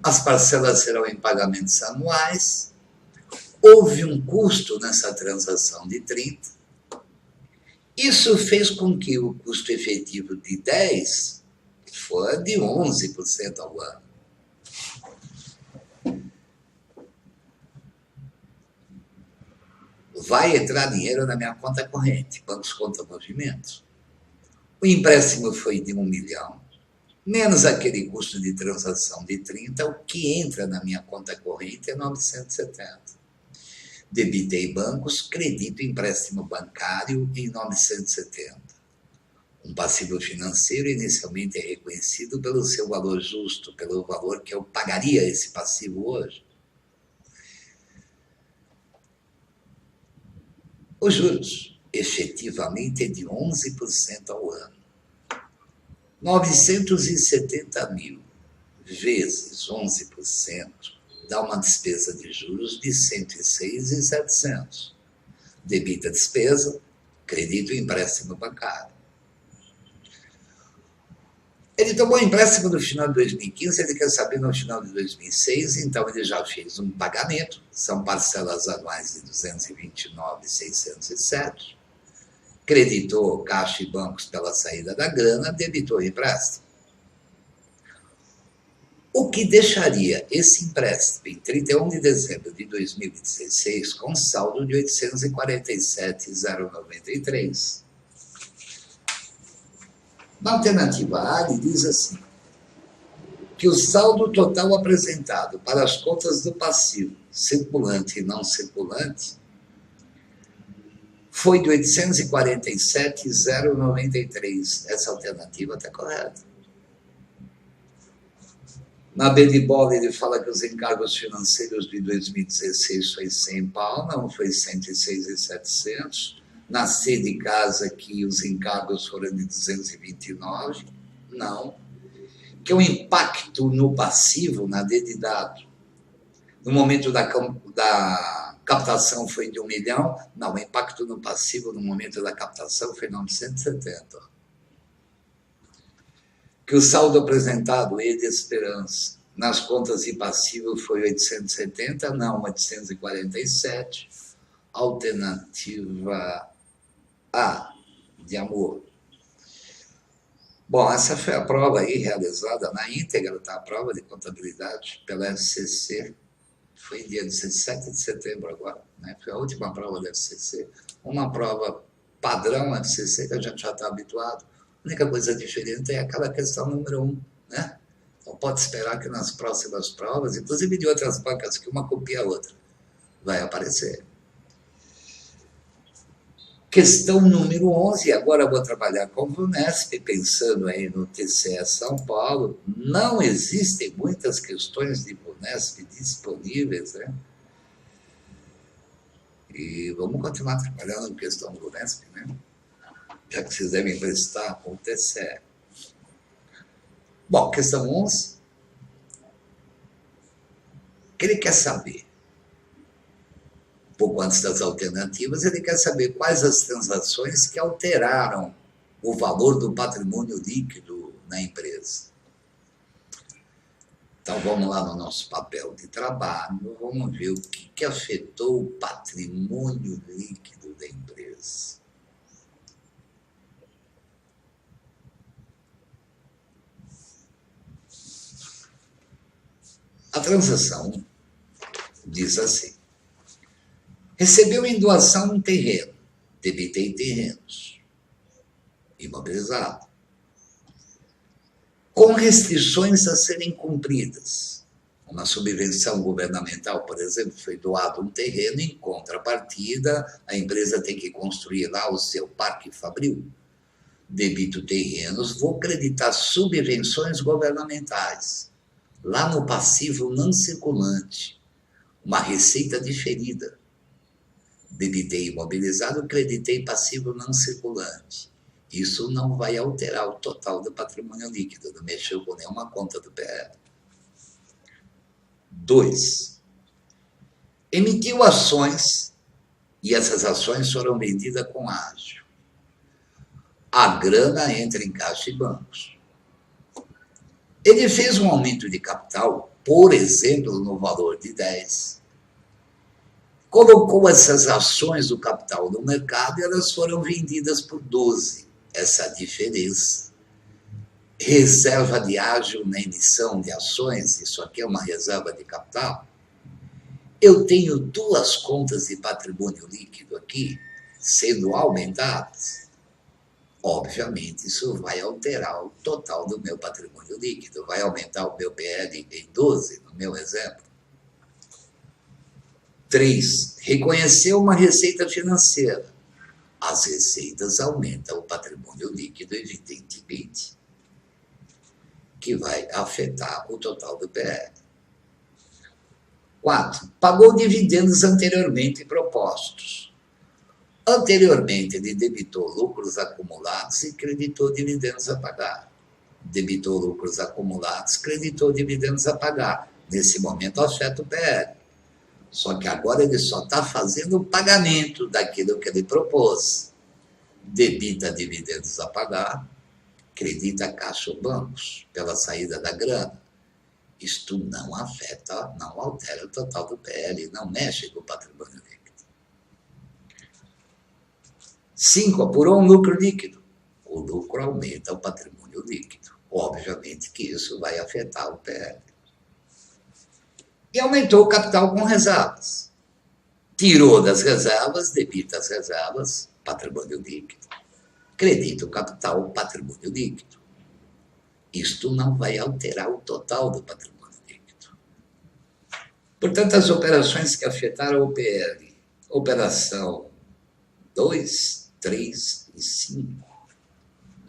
As parcelas serão em pagamentos anuais. Houve um custo nessa transação de 30. Isso fez com que o custo efetivo de 10 fosse de 11% ao ano. Vai entrar dinheiro na minha conta corrente, bancos conta movimentos. O empréstimo foi de 1 milhão, menos aquele custo de transação de 30, o que entra na minha conta corrente é 970. Debitei bancos, credito empréstimo bancário em 970. Um passivo financeiro inicialmente é reconhecido pelo seu valor justo, pelo valor que eu pagaria esse passivo hoje. Os juros, efetivamente, é de 11% ao ano. 970 mil vezes 11% dá uma despesa de juros de 106.700. Debita a despesa, credito e empréstimo bancário. Ele tomou empréstimo no final de 2015, ele quer saber no final de 2006, então ele já fez um pagamento, são parcelas anuais de 229.607, creditou Caixa e bancos pela saída da grana, debitou empréstimo. O que deixaria esse empréstimo em 31 de dezembro de 2016 com saldo de 847.093. Na alternativa A, ele diz assim, que o saldo total apresentado para as contas do passivo, circulante e não circulante, foi de 847.093. Essa alternativa está correta. Na B de bola, ele fala que os encargos financeiros de 2016 foi 100 pau, não foi 106.700. Na C de casa, que os encargos foram de 229, não. Que o impacto no passivo, na D de dado, no momento da captação foi de 1 milhão, não, o impacto no passivo no momento da captação foi 970. Que o saldo apresentado, E de esperança, nas contas de passivo foi 870, não, 847. Alternativa A, de amor. Bom, essa foi a prova aí realizada na íntegra, tá? A prova de contabilidade pela FCC, foi dia 17 de setembro agora, né? Foi a última prova da FCC, uma prova padrão FCC que a gente já está habituado. A única coisa diferente é aquela questão número 1, né? Então pode esperar que nas próximas provas, inclusive de outras bancas, que uma copia a outra, vai aparecer. Questão número 11, agora eu vou trabalhar com o VUNESP, pensando aí no TCE São Paulo. Não existem muitas questões de VUNESP disponíveis, né? E vamos continuar trabalhando em questão do VUNESP, né? Já que vocês devem prestar com o TCE. Bom, questão 11. que ele quer saber? Um pouco antes das alternativas, ele quer saber quais as transações que alteraram o valor do patrimônio líquido na empresa. Então, vamos lá no nosso papel de trabalho, vamos ver o que afetou o patrimônio líquido da empresa. A transação diz assim: recebeu em doação um terreno, debitei terrenos, imobilizado, com restrições a serem cumpridas. Uma subvenção governamental, por exemplo, foi doado um terreno, em contrapartida, a empresa tem que construir lá o seu parque fabril. Debito terrenos, vou creditar subvenções governamentais. Lá no passivo não circulante, uma receita diferida. Debitei imobilizado, creditei passivo não circulante. Isso não vai alterar o total do patrimônio líquido, não mexeu com nenhuma conta do PL. 2. Emitiu ações e essas ações foram vendidas com ágio. A grana entra em caixa e bancos. Ele fez um aumento de capital, por exemplo, no valor de 10. Colocou essas ações do capital no mercado e elas foram vendidas por 12. Essa diferença. Reserva de ágio na emissão de ações, isso aqui é uma reserva de capital. Eu tenho duas contas de patrimônio líquido aqui, sendo aumentadas. Obviamente, isso vai alterar o total do meu patrimônio líquido, vai aumentar o meu PL em 12, no meu exemplo. 3. Reconheceu uma receita financeira. As receitas aumentam o patrimônio líquido, evidentemente, que vai afetar o total do PL. 4. Pagou dividendos anteriormente propostos. Anteriormente, ele debitou lucros acumulados e creditou dividendos a pagar. Debitou lucros acumulados, creditou dividendos a pagar. Nesse momento, afeta o PL. Só que agora ele só está fazendo o pagamento daquilo que ele propôs. Debita dividendos a pagar, credita caixa ou bancos pela saída da grana. Isto não afeta, não altera o total do PL, não mexe com o patrimônio líquido. 5. Apurou um lucro líquido. O lucro aumenta o patrimônio líquido. Obviamente que isso vai afetar o PL. E aumentou o capital com reservas. Tirou das reservas, debita as reservas, patrimônio líquido. Credita o capital, patrimônio líquido. Isto não vai alterar o total do patrimônio líquido. Portanto, as operações que afetaram o PL, operação 2, 3 e 5,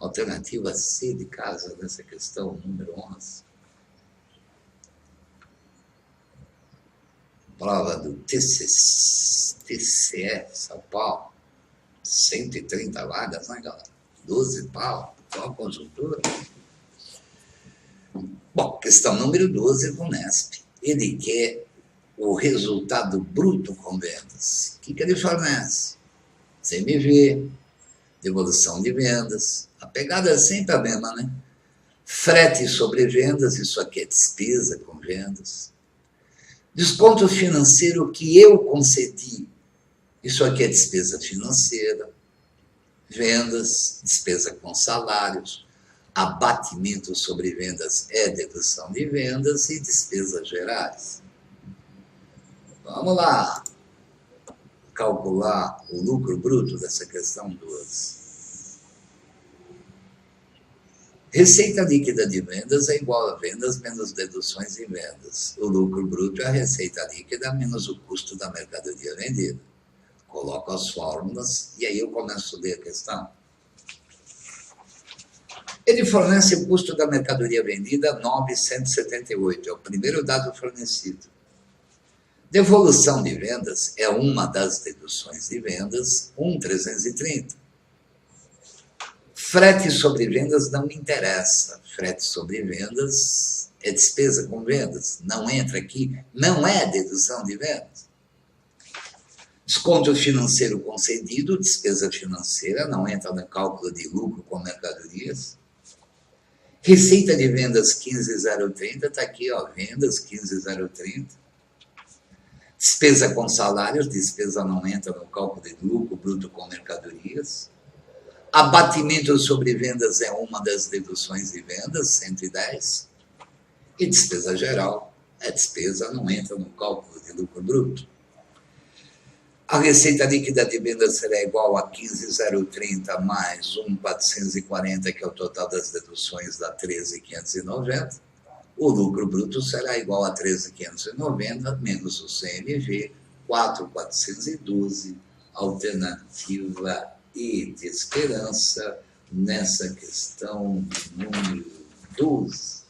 alternativa C de casa nessa questão número 11. Prova do TCE, São Paulo, 130 vagas, né, galera? 12 pau, qual a conjuntura? Bom, questão número 12, VUNESP. Ele quer o resultado bruto com vendas. O que ele fornece? CMV, devolução de vendas. A pegada é sempre a mesma, né? Frete sobre vendas, isso aqui é despesa com vendas. Desconto financeiro que eu concedi, isso aqui é despesa financeira. Vendas, despesa com salários. Abatimento sobre vendas é dedução de vendas e despesas gerais. Vamos lá calcular o lucro bruto dessa questão 2. Receita líquida de vendas é igual a vendas menos deduções em vendas. O lucro bruto é a receita líquida menos o custo da mercadoria vendida. Coloco as fórmulas e aí eu começo a ler a questão. Ele fornece o custo da mercadoria vendida 978, é o primeiro dado fornecido. Devolução de vendas é uma das deduções de vendas, 1,330. Frete sobre vendas não me interessa. Frete sobre vendas é despesa com vendas, não entra aqui, não é dedução de vendas. Desconto financeiro concedido, despesa financeira, não entra no cálculo de lucro com mercadorias. Receita de vendas 15.030, está aqui, ó, vendas 15.030. Despesa com salários, despesa não entra no cálculo de lucro bruto com mercadorias. Abatimento sobre vendas é uma das deduções de vendas, 110. E despesa geral, a despesa não entra no cálculo de lucro bruto. A receita líquida de vendas será igual a 15.030 mais 1.440, que é o total das deduções da 13.590. O lucro bruto será igual a 13.590 menos o CMV, 4.412, alternativa E de esperança, nessa questão número 12.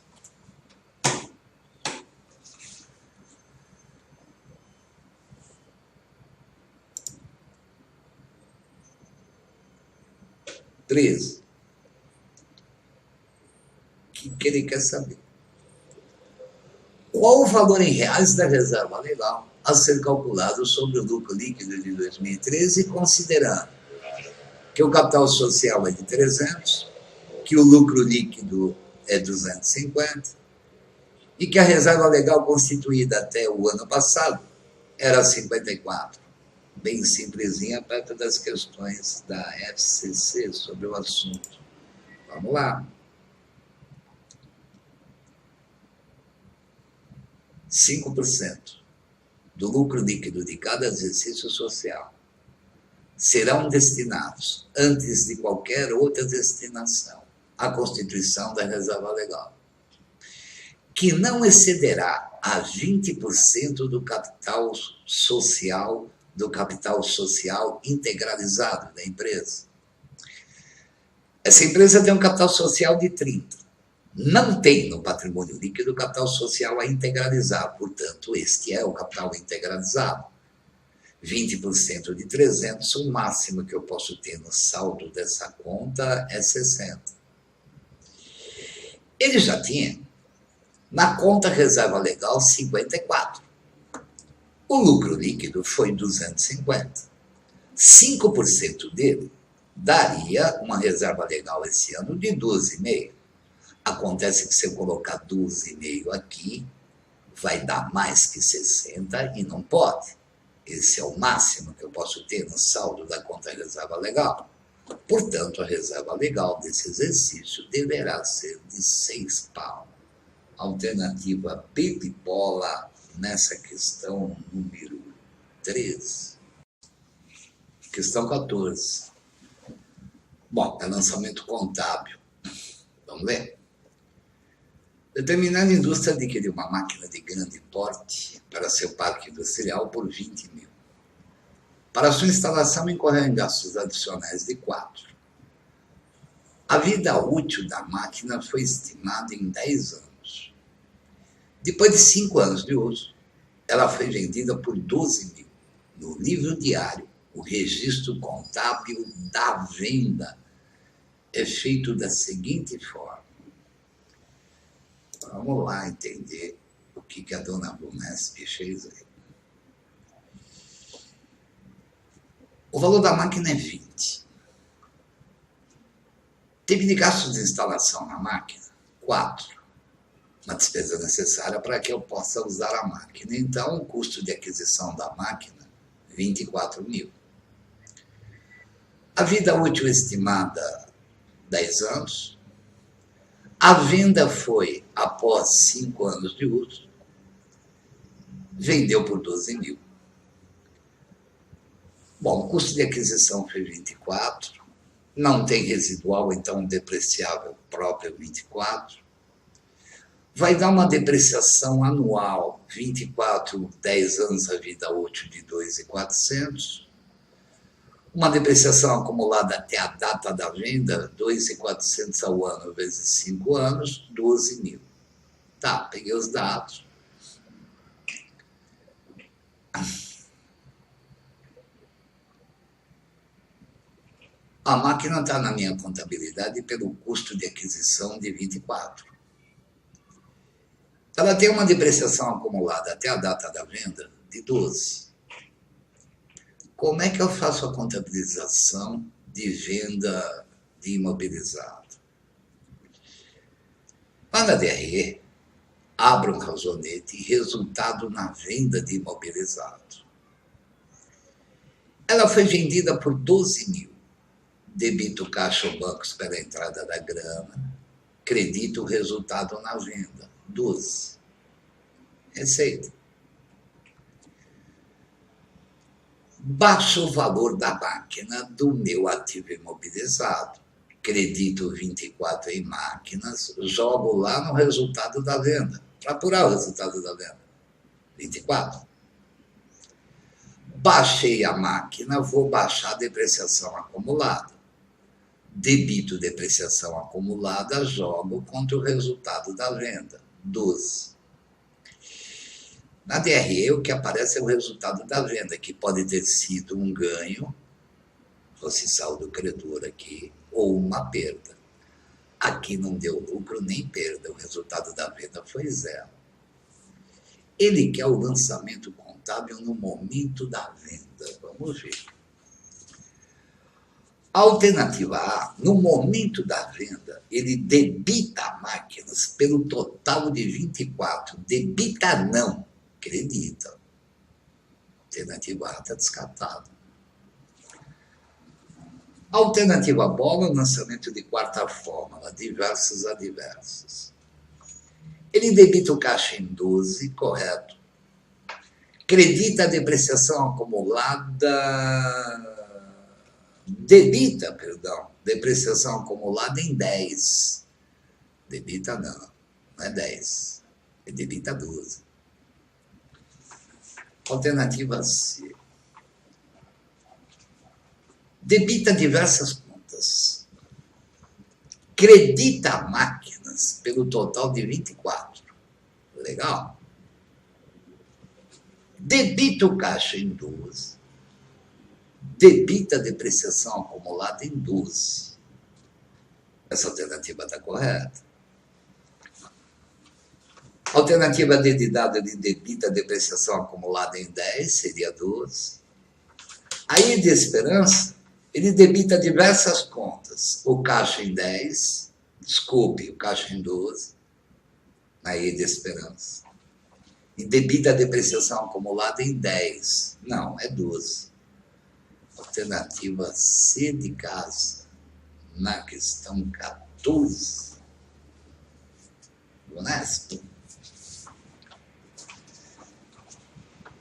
O que ele quer saber? Qual o valor em reais da reserva legal a ser calculado sobre o lucro líquido de 2013, considerando que o capital social é de 300, que o lucro líquido é 250 e que a reserva legal constituída até o ano passado era 54. Bem simplesinha, perto das questões da FCC sobre o assunto. Vamos lá. 5% do lucro líquido de cada exercício social serão destinados, antes de qualquer outra destinação, à constituição da reserva legal, que não excederá a 20% do capital social integralizado da empresa. Essa empresa tem um capital social de 30. Não tem no patrimônio líquido o capital social a integralizar, portanto, este é o capital integralizado. 20% de 300, o máximo que eu posso ter no saldo dessa conta é 60. Ele já tinha, na conta reserva legal, 54. O lucro líquido foi 250. 5% dele daria uma reserva legal esse ano de 12,5. Acontece que se eu colocar 12,5 aqui, vai dar mais que 60 e não pode. Esse é o máximo que eu posso ter no saldo da conta reserva legal. Portanto, a reserva legal desse exercício deverá ser de 6 pau. Alternativa B de bola nessa questão número 13. Questão 14. Bom, é lançamento contábil. Vamos ver? Determinada indústria adquiriu uma máquina de grande porte para seu parque industrial por 20 mil. Para sua instalação, incorreram gastos adicionais de 4. A vida útil da máquina foi estimada em 10 anos. Depois de 5 anos de uso, ela foi vendida por 12 mil. No livro diário, o registro contábil da venda é feito da seguinte forma. Vamos lá entender o que a dona Brunesp fez aí. O valor da máquina é 20. Teve de gastos de instalação na máquina? 4. Uma despesa necessária para que eu possa usar a máquina. Então, o custo de aquisição da máquina, 24 mil. A vida útil estimada, 10 anos. A venda foi após 5 anos de uso. Vendeu por 12 mil. Bom, o custo de aquisição foi 24. Não tem residual, então depreciável próprio 24. Vai dar uma depreciação anual, 24, 10 anos a vida útil de 2.400. Uma depreciação acumulada até a data da venda, 2.400 ao ano vezes 5 anos, 12 mil. Tá, peguei os dados. A máquina está na minha contabilidade pelo custo de aquisição de 24. ela tem uma depreciação acumulada até a data da venda de 12. Como é que eu faço a contabilização de venda de imobilizado? Lá na DRE, abra um razonete resultado na venda de imobilizado. Ela foi vendida por 12 mil. Debito caixa ou bancos pela entrada da grana. Credito o resultado na venda. 12. Receita. Baixo o valor da máquina do meu ativo imobilizado. Credito 24 em máquinas, jogo lá no resultado da venda, para apurar o resultado da venda. 24. Baixei a máquina, vou baixar a depreciação acumulada. Debito depreciação acumulada, jogo contra o resultado da venda. 12. Na DRE, o que aparece é o resultado da venda, que pode ter sido um ganho, fosse saldo credor aqui, ou uma perda. Aqui não deu lucro nem perda, o resultado da venda foi 0. Ele quer o lançamento contábil no momento da venda. Vamos ver. Alternativa A, no momento da venda, ele debita máquinas pelo total de 24. Debita não, acredita. Alternativa A está descartada. Alternativa bola, lançamento de quarta fórmula, diversos adversos. Ele debita o caixa em 12, correto. Credita a depreciação acumulada, depreciação acumulada em 10. Debita não é 10. Ele debita 12. Alternativa C. Debita diversas contas. Credita máquinas pelo total de 24. Legal. Debita o caixa em 12. Debita a depreciação acumulada em 12. Essa alternativa está correta. Alternativa D de dado, ele debita a depreciação acumulada em 10, seria 12. Aí de esperança, ele debita diversas contas. O caixa em 10, desculpe, o caixa em 12, aí de esperança. E debita a depreciação acumulada em 10. Não, é 12. Alternativa C de casa, na questão 14. Honesto.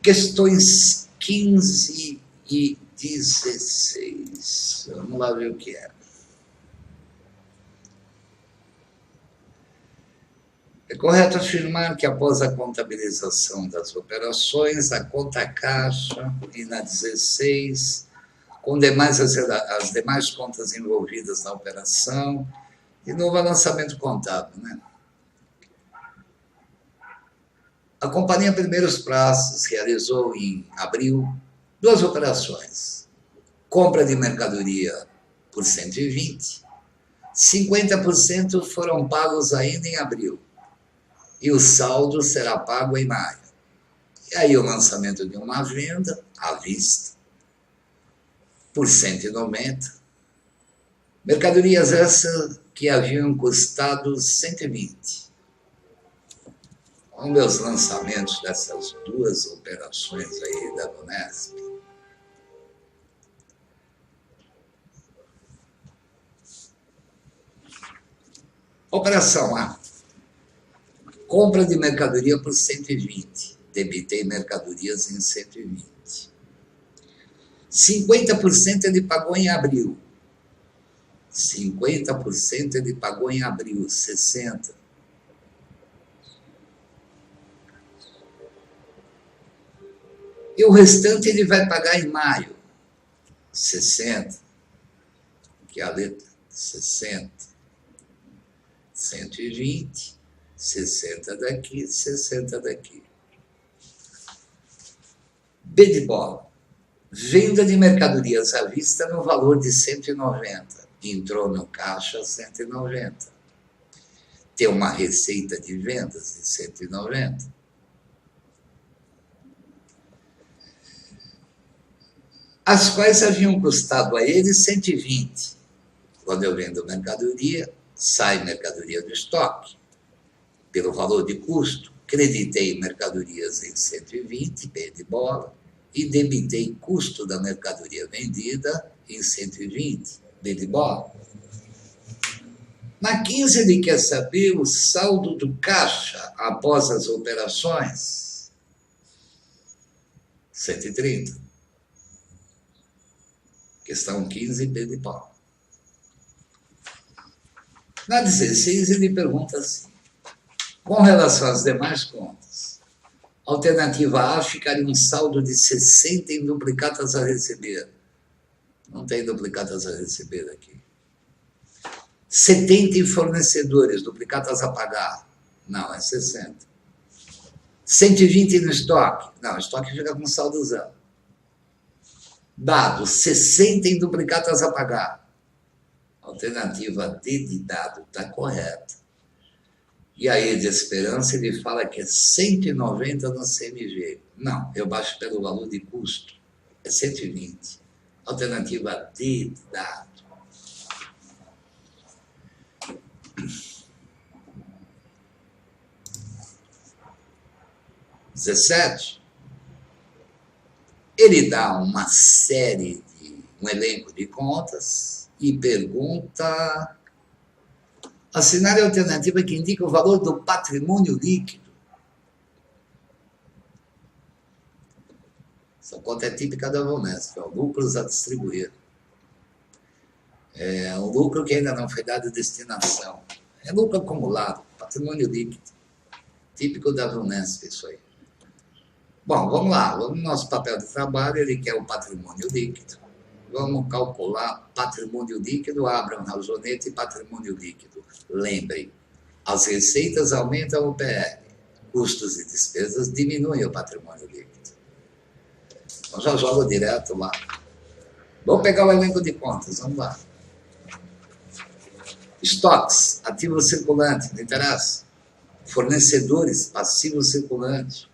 Questões 15 e 16. Vamos lá ver o que é. É correto afirmar que após a contabilização das operações, a conta caixa e na 16, com as demais contas envolvidas na operação, de novo lançamento contábil, né? A Companhia Primeiros Prazos realizou em abril 2 operações. Compra de mercadoria por 120, 50% foram pagos ainda em abril, e o saldo será pago em maio. E aí o lançamento de uma venda à vista por 190. Mercadorias essas que haviam custado 120. Vamos ver os lançamentos dessas 2 operações aí da Unesp. Operação A. Compra de mercadoria por 120. Debitei mercadorias em 120. 50% ele pagou em abril. 50% ele pagou em abril, 60. E o restante ele vai pagar em maio, 60. Aqui a letra, 60. 120, 60 daqui, 60 daqui. B de bola. Venda de mercadorias à vista no valor de 190. Entrou no caixa 190. ter uma receita de vendas de 190. As quais haviam custado a ele 120. Quando eu vendo mercadoria, sai mercadoria do estoque. Pelo valor de custo, creditei mercadorias em 120, P de bola, e debitei custo da mercadoria vendida em 120, B de bola. Na 15, ele quer saber o saldo do caixa após as operações. 130. Questão 15, B de bola. Na 16, ele pergunta assim: com relação às demais contas, alternativa A ficaria um saldo de 60 em duplicatas a receber. Não tem duplicatas a receber aqui. 70 em fornecedores, duplicatas a pagar. Não, é 60. 120 no estoque. Não, o estoque fica com saldo zero. Dado 60 em duplicatas a pagar. Alternativa D de dado está correta. E aí, de esperança, ele fala que é 190 no CMG. Não, eu baixo pelo valor de custo. É 120. Alternativa D de dado. (17) Ele dá uma série um elenco de contas e pergunta: assinale a alternativa que indica o valor do patrimônio líquido. Essa conta é típica da Vunesp, lucros a distribuir. É um lucro que ainda não foi dado destinação. É lucro acumulado, patrimônio líquido. Típico da Vunesp, isso aí. Bom, vamos lá. No nosso papel de trabalho, ele quer o patrimônio líquido. Vamos calcular patrimônio líquido, abra um razonete e patrimônio líquido. Lembrem, as receitas aumentam o PL, custos e despesas diminuem o patrimônio líquido. Então já jogo direto lá. Vamos pegar o elenco de contas, vamos lá. Estoques, ativo circulante, não interessa. Fornecedores, passivo circulante.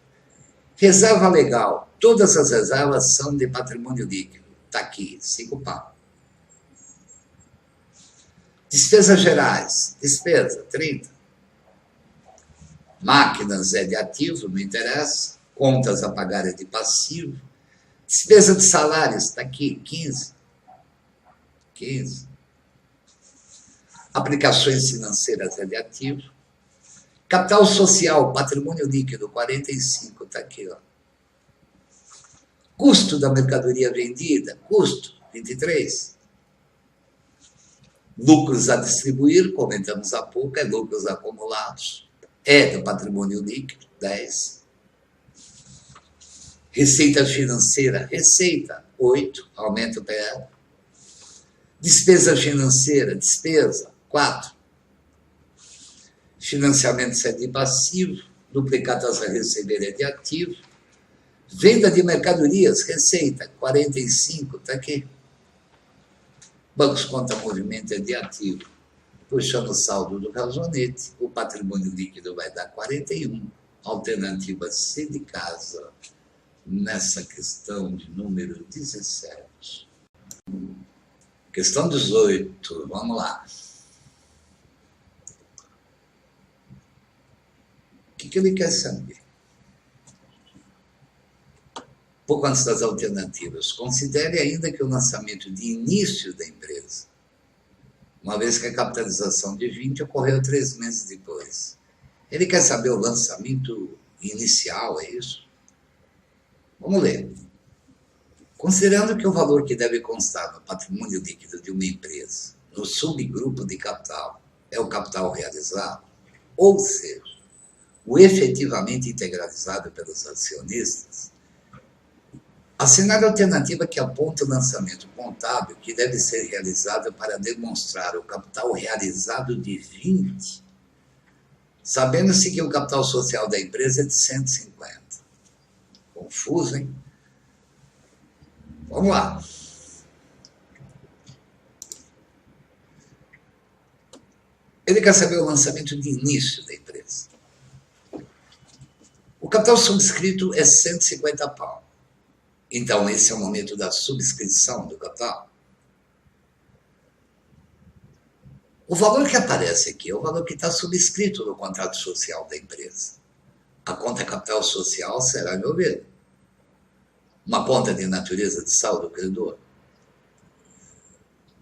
Reserva legal, todas as reservas são de patrimônio líquido. Está aqui, 5 pau. Despesas gerais, despesa, 30. Máquinas é de ativo, não interessa. Contas a pagar é de passivo. Despesa de salários, está aqui, 15. 15. Aplicações financeiras é de ativo. Capital social, patrimônio líquido, 45, está aqui, ó. Custo da mercadoria vendida, custo, 23. Lucros a distribuir, comentamos há pouco, é lucros acumulados. É do patrimônio líquido, 10. Receita financeira, receita, 8, aumenta o PL. Despesa financeira, despesa, 4. Financiamento é de passivo, duplicatas a receber é de ativo. Venda de mercadorias, receita, 45, está aqui. Bancos conta movimento é de ativo. Puxando o saldo do razonete, o patrimônio líquido vai dar 41. Alternativa C de casa, nessa questão de número 17. Questão 18, vamos lá. O que ele quer saber? Pouco antes das alternativas, considere ainda que o lançamento de início da empresa, uma vez que a capitalização de 20 ocorreu 3 meses depois. Ele quer saber o lançamento inicial, é isso? Vamos ler. Considerando que o valor que deve constar no patrimônio líquido de uma empresa, no subgrupo de capital, é o capital realizado, ou seja, o efetivamente integralizado pelos acionistas, assinale a alternativa que aponta o lançamento contábil que deve ser realizado para demonstrar o capital realizado de 20, sabendo-se que o capital social da empresa é de 150. Confuso, hein? Vamos lá. Ele quer saber o lançamento de início da empresa. O capital subscrito é 150 pau. Então, esse é o momento da subscrição do capital. O valor que aparece aqui é o valor que está subscrito no contrato social da empresa. A conta capital social será envolvida. Uma conta de natureza de saldo credor.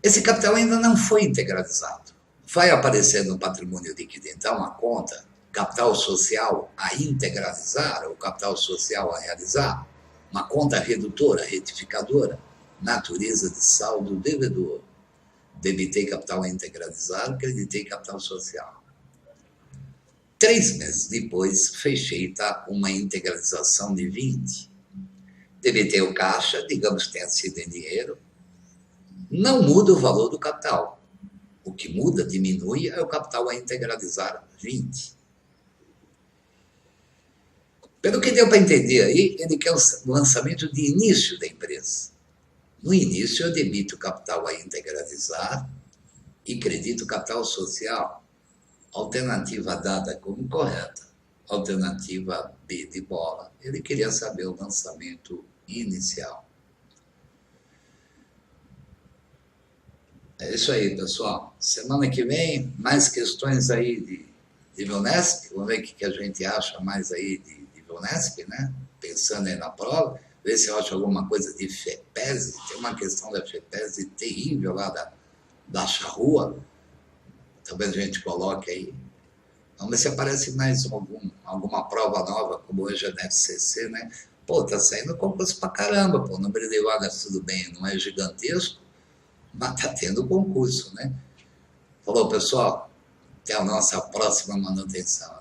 Esse capital ainda não foi integralizado. Vai aparecer no patrimônio líquido, então, a conta capital social a integralizar, ou capital social a realizar, uma conta redutora, retificadora, natureza de saldo devedor. Debitei capital a integralizar, creditei capital social. 3 meses depois, foi feita uma integralização de 20. Debitei o caixa, digamos que tenha sido em dinheiro, não muda o valor do capital. O que muda, diminui, é o capital a integralizar 20. Pelo que deu para entender aí, ele quer o lançamento de início da empresa. No início, eu debito o capital a integralizar e credito o capital social. Alternativa dada como correta. Alternativa B de bola. Ele queria saber o lançamento inicial. É isso aí, pessoal. Semana que vem, mais questões aí de Vionesp. Vamos ver o que a gente acha mais aí de Vionesp, né? Pensando aí na prova. Ver se eu acho alguma coisa de FEPES. Tem uma questão da FEPES terrível lá da charrua. Talvez a gente coloque aí. Vamos ver se aparece mais alguma prova nova, como hoje é da FCC, né? Pô, tá saindo concurso pra caramba, pô. O número de vagas, tudo bem, não é gigantesco, mas tá tendo concurso, né? Falou, pessoal. Até a nossa próxima manutenção.